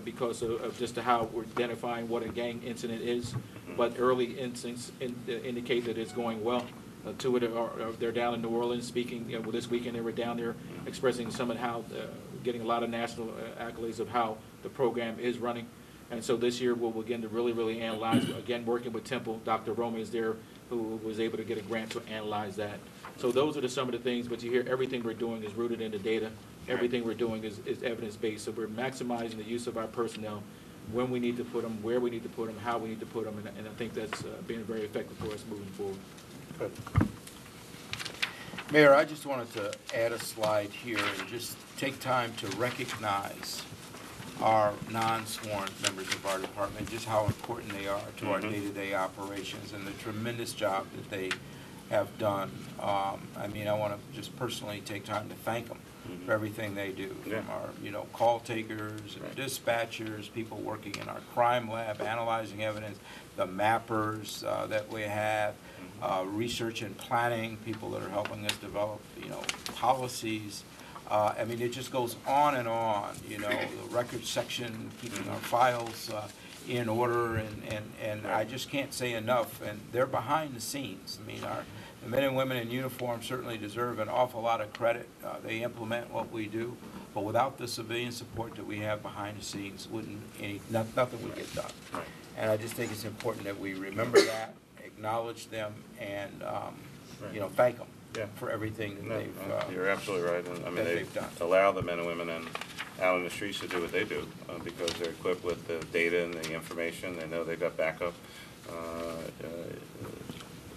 because of just how we're identifying what a gang incident is, but early instincts indicate that it's going well. Two of them they're down in New Orleans speaking. This weekend they were down there expressing some of how, getting a lot of national accolades of how the program is running. And so this year we'll begin to really analyze, again, working with Temple. Dr. Roma is there, who was able to get a grant to analyze that. So those are some of the things, but you hear everything we're doing is rooted in the data. Everything we're doing is evidence-based. So we're maximizing the use of our personnel, when we need to put them, where we need to put them, how we need to put them, and I think that's been very effective for us moving forward. Good. Mayor, I just wanted to add a slide here and just take time to recognize our non-sworn members of our department, just how important they are to our day-to-day operations and the tremendous job that they have done. I want to just personally take time to thank them for everything they do, from our, call takers and dispatchers, people working in our crime lab, analyzing evidence, the mappers that we have, research and planning, people that are helping us develop, policies. It just goes on and on, the records section, keeping our files in order, and I just can't say enough, and they're behind the scenes. The men and women in uniform certainly deserve an awful lot of credit. They implement what we do, but without the civilian support that we have behind the scenes, nothing would get done. And I just think it's important that we remember that, acknowledge them, and thank them for everything that they've You're absolutely right. And they've done. Allow the men and women out in the streets to do what they do because they're equipped with the data and the information. They know they've got backup.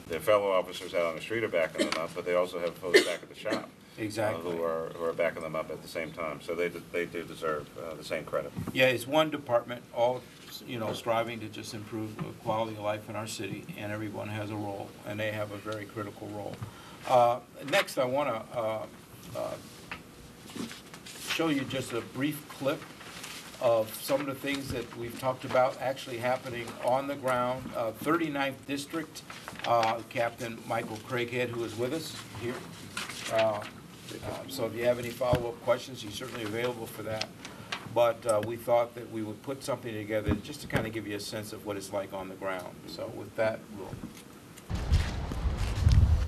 Their fellow officers out on the street are backing them up, but they also have folks back at the shop who are backing them up at the same time. So they do deserve the same credit. Yeah, it's one department, all striving to just improve the quality of life in our city, and everyone has a role, and they have a very critical role. Next, I want to show you just a brief clip of some of the things that we've talked about actually happening on the ground. 39th District, Captain Michael Craighead, who is with us here. So if you have any follow-up questions, he's certainly available for that. But we thought that we would put something together just to kind of give you a sense of what it's like on the ground. So with that, we'll...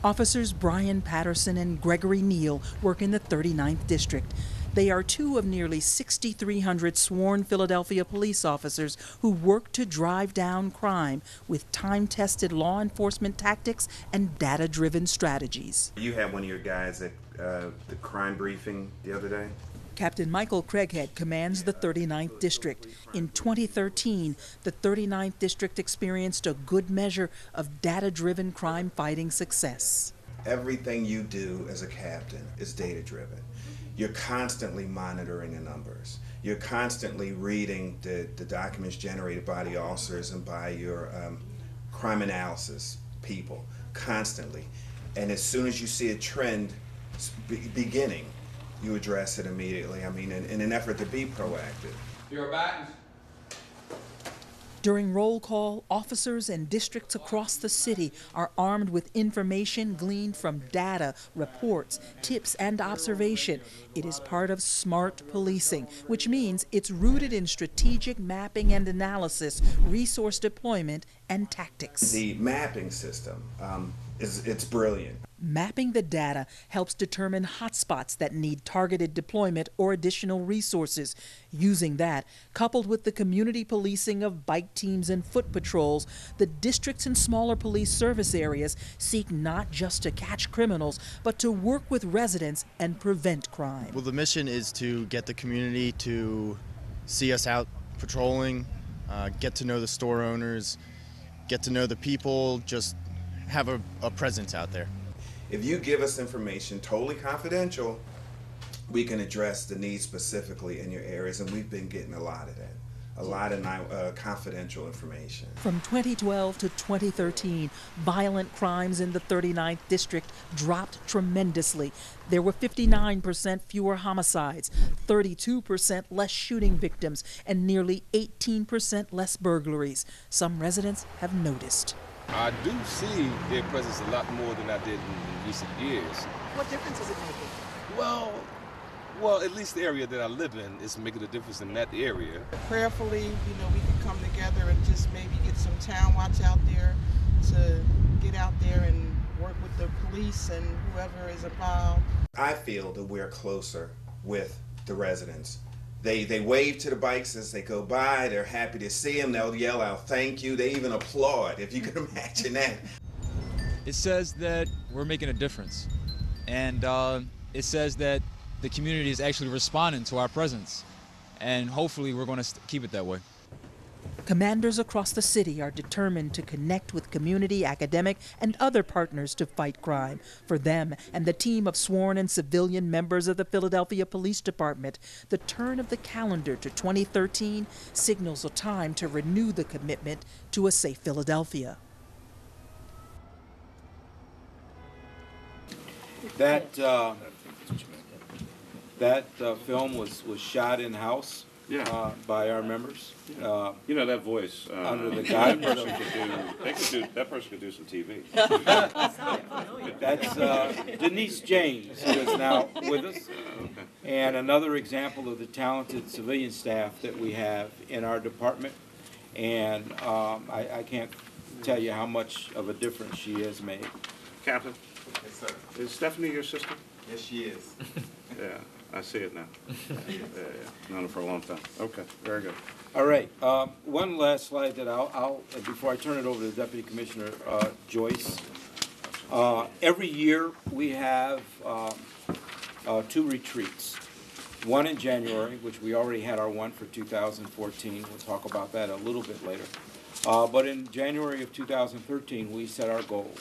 Officers Brian Patterson and Gregory Neal work in the 39th District. They are two of nearly 6,300 sworn Philadelphia police officers who work to drive down crime with time-tested law enforcement tactics and data-driven strategies. You had one of your guys at the crime briefing the other day? Captain Michael Craighead commands the 39th District. In 2013, the 39th District experienced a good measure of data-driven crime-fighting success. Everything you do as a captain is data-driven. You're constantly monitoring the numbers. You're constantly reading the documents generated by the officers and by your crime analysis people, constantly. And as soon as you see a trend beginning, you address it immediately. I mean, in an effort to be proactive. You're back. During roll call, officers and districts across the city are armed with information gleaned from data, reports, tips, and observation. It is part of smart policing, which means it's rooted in strategic mapping and analysis, resource deployment, and tactics. The mapping system, it's brilliant. Mapping the data helps determine hotspots that need targeted deployment or additional resources. Using that, coupled with the community policing of bike teams and foot patrols, the districts and smaller police service areas seek not just to catch criminals, but to work with residents and prevent crime. Well, the mission is to get the community to see us out patrolling, get to know the store owners, get to know the people, just have a presence out there. If you give us information totally confidential, we can address the needs specifically in your areas, and we've been getting a lot of that, a lot of confidential information. From 2012 to 2013, violent crimes in the 39th District dropped tremendously. There were 59% fewer homicides, 32% less shooting victims, and nearly 18% less burglaries. Some residents have noticed. I do see their presence a lot more than I did in recent years. What difference is it making? Well, at least the area that I live in is making a difference in that area. Prayerfully, we can come together and just maybe get some town watch out there to get out there and work with the police and whoever is involved. I feel that we're closer with the residents. They wave to the bikes as they go by. They're happy to see them. They'll yell out, "Thank you." They even applaud, if you can imagine that. It says that we're making a difference. And it says that the community is actually responding to our presence. And hopefully we're going to keep it that way. Commanders across the city are determined to connect with community, academic, and other partners to fight crime. For them and the team of sworn and civilian members of the Philadelphia Police Department, the turn of the calendar to 2013 signals a time to renew the commitment to a safe Philadelphia. That film was shot in-house. Yeah. By our members. That voice. Under the that guidance that person could do some TV. That's Denise James, who is now with us. And another example of the talented civilian staff that we have in our department. And I can't tell you how much of a difference she has made. Captain? Yes, sir. Is Stephanie your sister? Yes, she is. Yeah. I see it now. Yeah. Known her for a long time. Okay, very good. All right. One last slide that I'll before I turn it over to Deputy Commissioner Joyce. Every year we have 2 retreats. One in January, which we already had our one for 2014. We'll talk about that a little bit later. But in January of 2013, we set our goals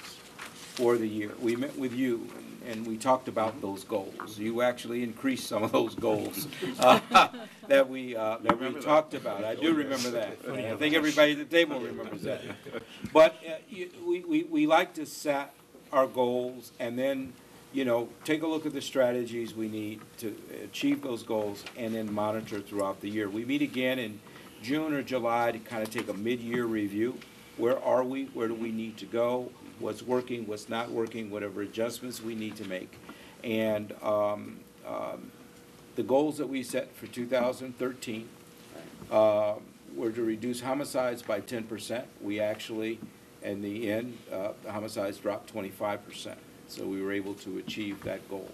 for the year. We met with you and we talked about those goals. You actually increased some of those goals that we talked about. I do remember that. I think everybody at the table remembers that. But we like to set our goals and then you know, take a look at the strategies we need to achieve those goals and then monitor throughout the year. We meet again in June or July to kind of take a mid-year review. Where are we? Where do we need to go? What's working? What's not working? Whatever adjustments we need to make. And the goals that we set for 2013 were to reduce homicides by 10%. We actually, in the end, the homicides dropped 25%. So we were able to achieve that goal.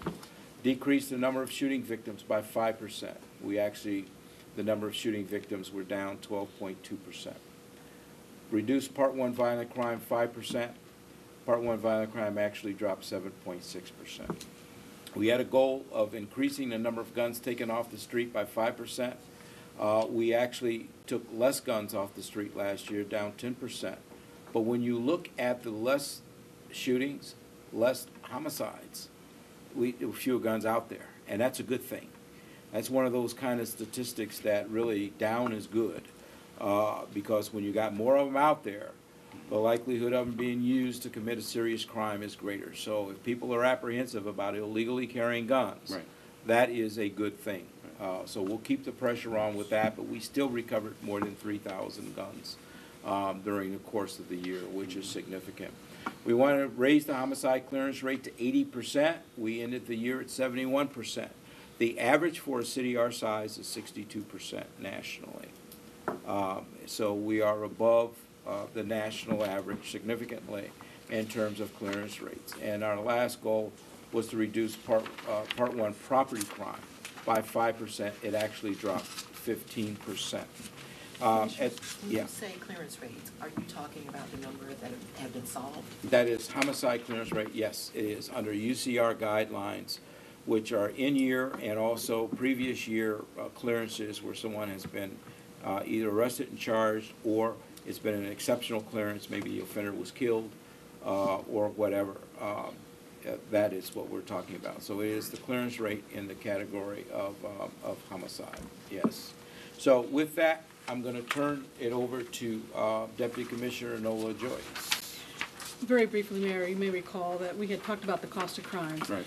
Decrease the number of shooting victims by 5%. We actually, the number of shooting victims were down 12.2%. Reduce Part 1 violent crime 5%. Part 1 violent crime actually dropped 7.6%. We had a goal of increasing the number of guns taken off the street by 5%. We actually took less guns off the street last year, down 10%. But when you look at the less shootings, less homicides, there were fewer guns out there, and that's a good thing. That's one of those kind of statistics that really down is good, because when you got more of them out there, the likelihood of them being used to commit a serious crime is greater. So if people are apprehensive about illegally carrying guns, Right. that is a good thing. So we'll keep the pressure on with that, but we still recovered more than 3,000 guns during the course of the year, which is significant. We want to raise the homicide clearance rate to 80%. We ended the year at 71%. The average for a city our size is 62% nationally. So we are above the national average significantly in terms of clearance rates. And our last goal was to reduce Part 1 property crime by 5%. It actually dropped 15%. When yeah. you say clearance rates, are you talking about the number that have been solved? That is homicide clearance rate, yes, it is, under UCR guidelines, which are in year and also previous year clearances where someone has been either arrested and charged, or it's been an exceptional clearance, maybe the offender was killed, or whatever. That is what we're talking about. So it is the clearance rate in the category of homicide, yes. So with that, I'm going to turn it over to Deputy Commissioner Nola Joyce. Very briefly, Mayor, you may recall that we had talked about the cost of crimes. Right.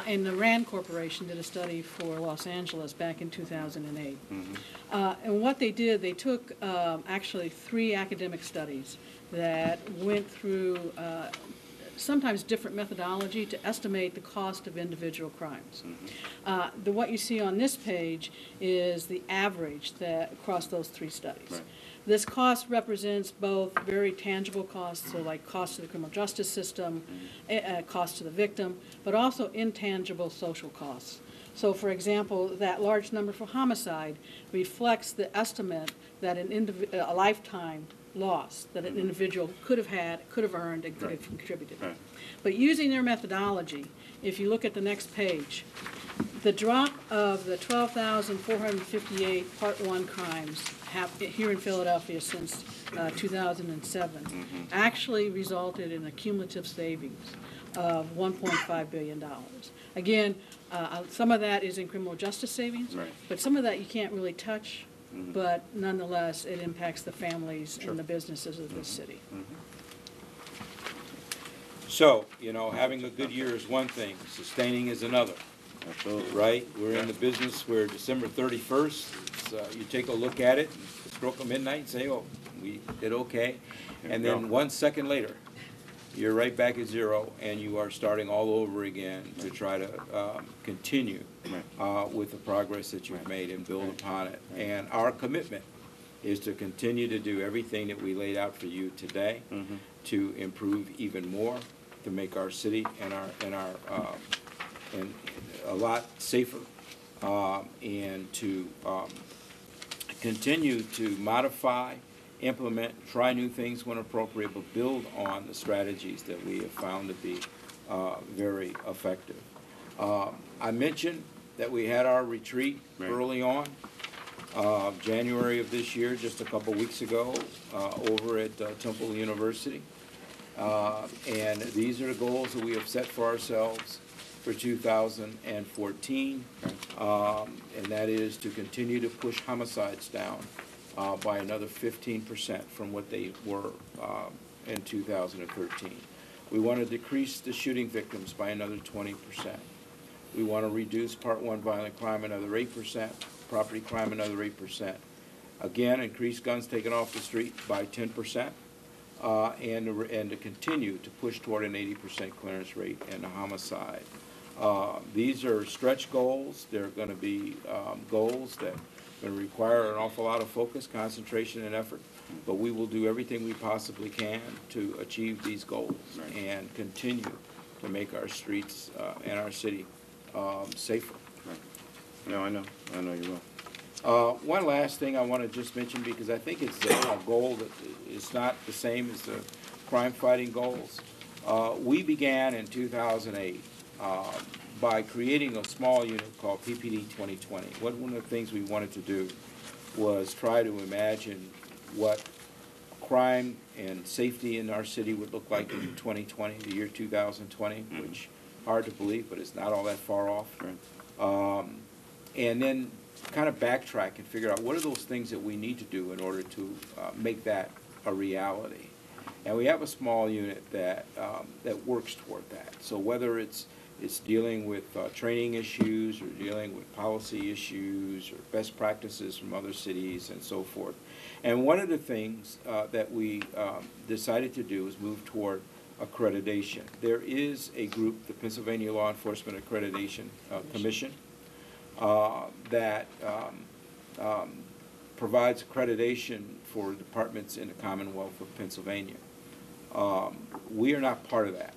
And the RAND Corporation did a study for Los Angeles back in 2008. And what they did, they took actually 3 academic studies that went through sometimes different methodology to estimate the cost of individual crimes. What you see on this page is the average that across those 3 studies. Right. This cost represents both very tangible costs, so like cost to the criminal justice system, cost to the victim, but also intangible social costs. So, for example, that large number for homicide reflects the estimate that a lifetime loss that an individual could have had, could have earned, and could have contributed. Right. But using their methodology, if you look at the next page, the drop of the 12,458 Part 1 crimes here in Philadelphia since 2007 actually resulted in a cumulative savings of $1.5 billion. Again, some of that is in criminal justice savings, Right. but some of that you can't really touch, but nonetheless, it impacts the families and the businesses of this city. So, you know, having a good year is one thing, sustaining is another. Absolutely. Right? We're in the business where December 31st, you take a look at it, stroke of midnight, and say, oh, we did okay. And then 1 second later, you're right back at zero, and you are starting all over again to try to continue with the progress that you've made and build upon it. And our commitment is to continue to do everything that we laid out for you today to improve even more, to make our city and a lot safer, and to continue to modify, implement, try new things when appropriate, but build on the strategies that we have found to be very effective. I mentioned that we had our retreat early on, January of this year, just a couple weeks ago, over at Temple University. And these are the goals that we have set for ourselves for 2014, and that is to continue to push homicides down by another 15% from what they were in 2013. We want to decrease the shooting victims by another 20%. We want to reduce Part 1 violent crime another 8%, property crime another 8%. Again, increase guns taken off the street by 10%, and to continue to push toward an 80% clearance rate in homicide. These are stretch goals. They're going to be goals that are going to require an awful lot of focus, concentration, and effort, but we will do everything we possibly can to achieve these goals and continue to make our streets and our city safer. No, I know you will. One last thing I want to just mention, because I think it's a goal that is not the same as the crime-fighting goals. We began in 2008 by creating a small unit called PPD 2020. One of the things we wanted to do was try to imagine what crime and safety in our city would look like in 2020, the year 2020, which hard to believe, but it's not all that far off. And then kind of backtrack and figure out what are those things that we need to do in order to make that a reality. And we have a small unit that that works toward that. So whether it's dealing with training issues or dealing with policy issues or best practices from other cities and so forth. And one of the things that we decided to do is move toward accreditation. There is a group, the Pennsylvania Law Enforcement Accreditation Commission, that provides accreditation for departments in the Commonwealth of Pennsylvania. We are not part of that,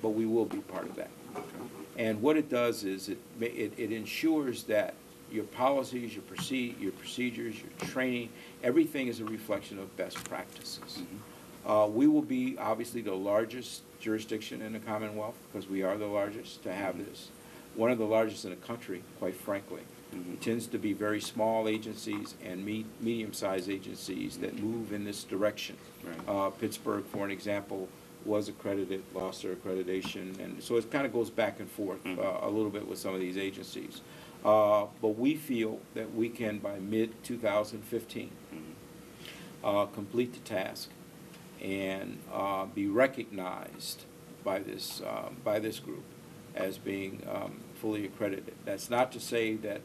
but we will be part of that. And what it does is it ensures that your policies, your procedures, your training, everything is a reflection of best practices. We will be obviously the largest jurisdiction in the Commonwealth, because we are the largest to have this. One of the largest in the country, quite frankly. It tends to be very small agencies and medium-sized agencies that move in this direction. Pittsburgh, for an example, was accredited, lost their accreditation, and so it kind of goes back and forth a little bit with some of these agencies. But we feel that we can, by mid-2015, complete the task and be recognized by this group as being fully accredited. That's not to say that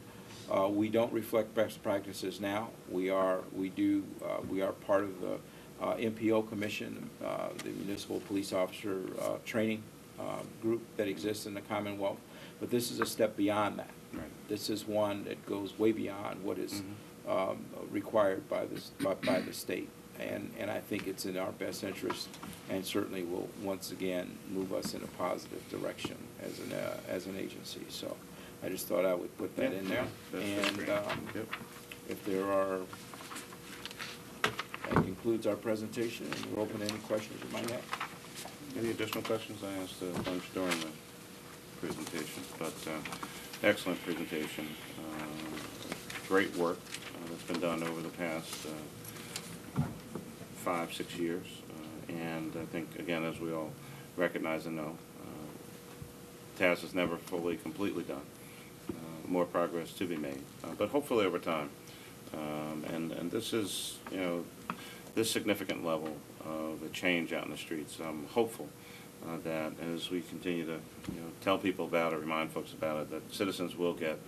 we don't reflect best practices now. We are part of the MPO Commission, the Municipal Police Officer Training group that exists in the Commonwealth. But this is a step beyond that. This is one that goes way beyond what is required by the state. And I think it's in our best interest, and certainly will once again move us in a positive direction as an agency. So I just thought I would put that in there. And if there are, that concludes our presentation, and we're open to any questions you might have. Any additional questions? I asked a bunch during the presentation, but excellent presentation. Great work that's been done over the past 5-6 years, and I think, again, as we all recognize and know, the task is never fully, completely done. More progress to be made, but hopefully over time. And this is, this significant level of a change out in the streets. I'm hopeful that as we continue to, tell people about it, remind folks about it, that citizens will get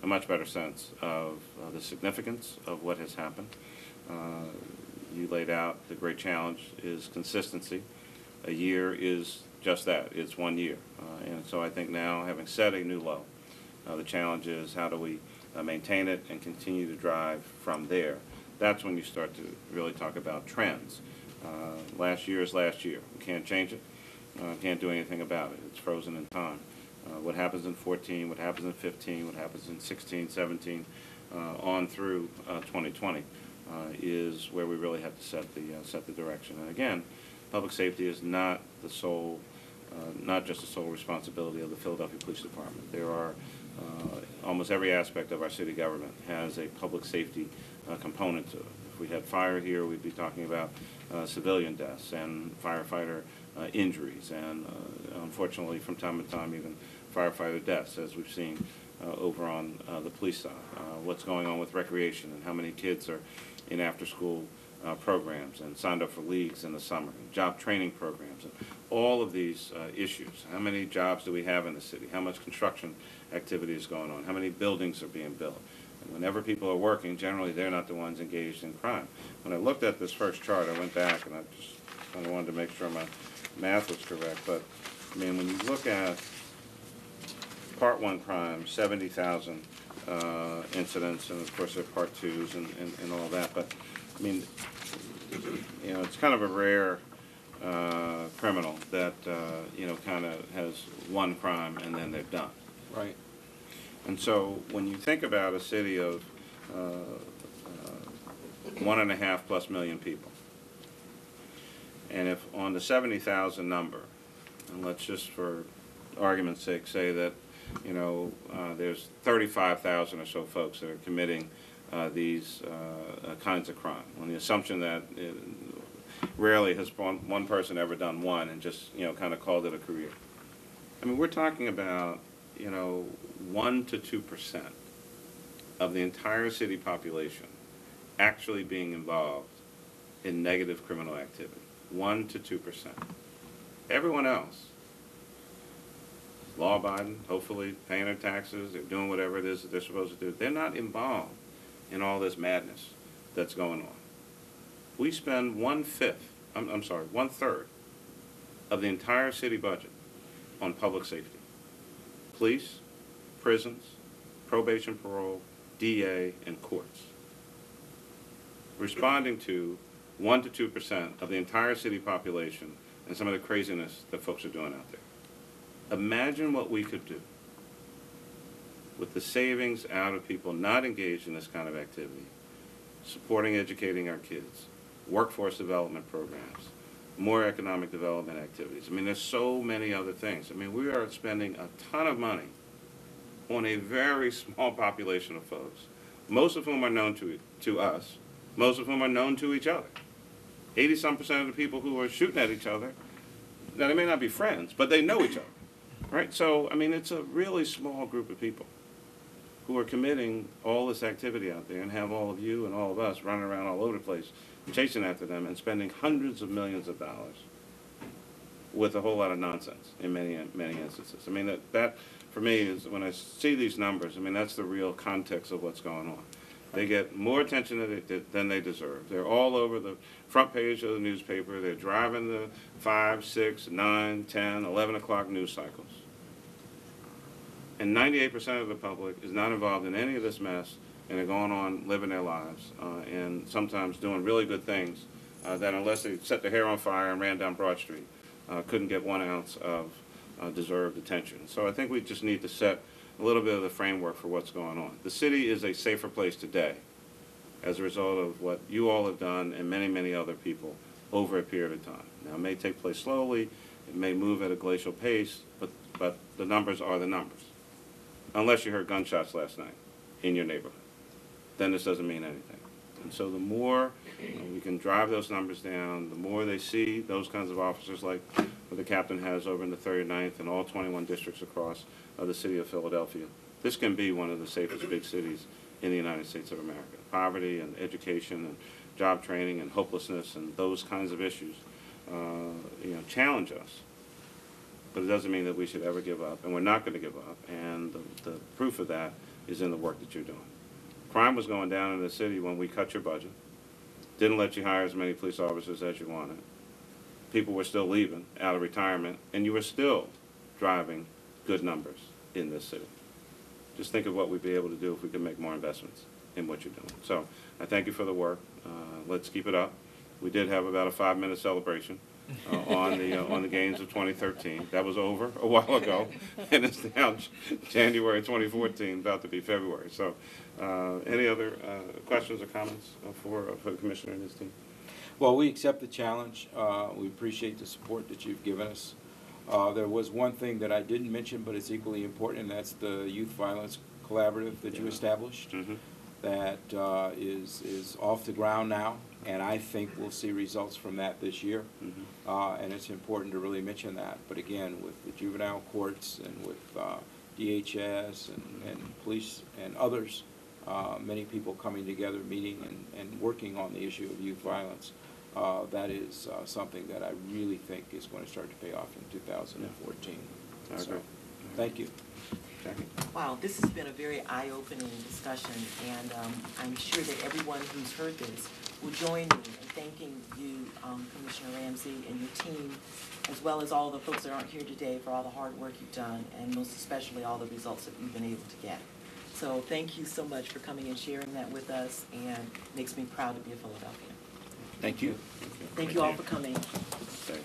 a much better sense of the significance of what has happened. You laid out the great challenge is consistency. A year is just that. It's 1 year. And so I think now, having set a new low, the challenge is how do we maintain it and continue to drive from there. That's when you start to really talk about trends. Last year is last year. We can't change it. Can't do anything about it. It's frozen in time. What happens in 14, what happens in 15, what happens in 16, 17, on through 2020 is where we really have to set the direction. And again, public safety is not the sole, not just the sole responsibility of the Philadelphia Police Department. There are almost every aspect of our city government has a public safety component to it. If we had fire here, we'd be talking about civilian deaths and firefighter injuries, and unfortunately, from time to time, even firefighter deaths, as we've seen over on the police side. What's going on with recreation and how many kids are in after-school programs and signed up for leagues in the summer, and job training programs, and all of these issues. How many jobs do we have in the city? How much construction activity is going on? How many buildings are being built? And whenever people are working, generally they're not the ones engaged in crime. When I looked at this first chart, I went back and I just kind of wanted to make sure my math was correct. But I mean, when you look at Part 1 crime, 70,000 incidents, and of course there are Part 2s and all that. But I mean, you know, it's kind of a rare criminal that you know, kind of has one crime and then they're done. Right. And so when you think about a city of 1.5+ million people, and if on the 70,000 number, and let's just for argument's sake say that, you know, there's 35,000 or so folks that are committing these kinds of crime, on the assumption that rarely has one person ever done one and just, you know, kind of called it a career. I mean, we're talking about, you know, 1 to 2% of the entire city population actually being involved in negative criminal activity. 1 to 2%. Everyone else, law-abiding, hopefully paying their taxes, they're doing whatever it is that they're supposed to do. They're not involved in all this madness that's going on. We spend 1/3 of the entire city budget on public safety. Police, prisons, probation, parole, DA, and courts. Responding to 1 to 2% of the entire city population and some of the craziness that folks are doing out there. Imagine what we could do with the savings out of people not engaged in this kind of activity, supporting, educating our kids, workforce development programs, more economic development activities. I mean, there's so many other things. I mean, we are spending a ton of money on a very small population of folks, most of whom are known to us, most of whom are known to each other. 80-some% of the people who are shooting at each other, now they may not be friends, but they know each other, right? So, I mean, it's a really small group of people who are committing all this activity out there and have all of you and all of us running around all over the place, chasing after them and spending hundreds of millions of dollars with a whole lot of nonsense in many instances. I mean, that for me is, when I see these numbers, I mean, that's the real context of what's going on. They get more attention than they deserve. They're all over the front page of the newspaper. They're driving the 5, 6, 9, 10, 11 o'clock news cycles. And 98% of the public is not involved in any of this mess, and they're going on living their lives and sometimes doing really good things that, unless they set their hair on fire and ran down Broad Street, couldn't get 1 ounce of deserved attention. So I think we just need to set a little bit of the framework for what's going on. The city is a safer place today as a result of what you all have done and many, many other people over a period of time. Now, it may take place slowly, it may move at a glacial pace, but the numbers are the numbers. Unless you heard gunshots last night in your neighborhood, then this doesn't mean anything. And so the more we can drive those numbers down, the more they see those kinds of officers like what the captain has over in the 39th and all 21 districts across the city of Philadelphia. This can be one of the safest big cities in the United States of America. Poverty and education and job training and hopelessness and those kinds of issues you know, challenge us. But it doesn't mean that we should ever give up, and we're not going to give up. And the proof of that is in the work that you're doing. Crime was going down in the city when we cut your budget, didn't let you hire as many police officers as you wanted. People were still leaving out of retirement, and you were still driving good numbers in this city. Just think of what we'd be able to do if we could make more investments in what you're doing. So I thank you for the work. Let's keep it up. We did have about a 5-minute celebration on the gains of 2013. That was over a while ago, and it's now January 2014, about to be February. So any other questions or comments for the Commissioner and his team? Well, we accept the challenge. We appreciate the support that you've given us. There was one thing that I didn't mention, but it's equally important, and that's the Youth Violence Collaborative that you established. Mm-hmm. That is off the ground now, and I think we'll see results from that this year. Mm-hmm. And it's important to really mention that. But again, with the juvenile courts and with DHS and police and others, many people coming together, meeting and working on the issue of youth violence. That is something that I really think is going to start to pay off in 2014. I So, agree. thank you. Jackie? Wow, this has been a very eye-opening discussion, and I'm sure that everyone who's heard this will join me in thanking you, Commissioner Ramsey, and your team, as well as all the folks that aren't here today for all the hard work you've done, and most especially all the results that you've been able to get. So thank you so much for coming and sharing that with us, and it makes me proud to be a Philadelphian. Thank you. Thank you all for coming. Okay.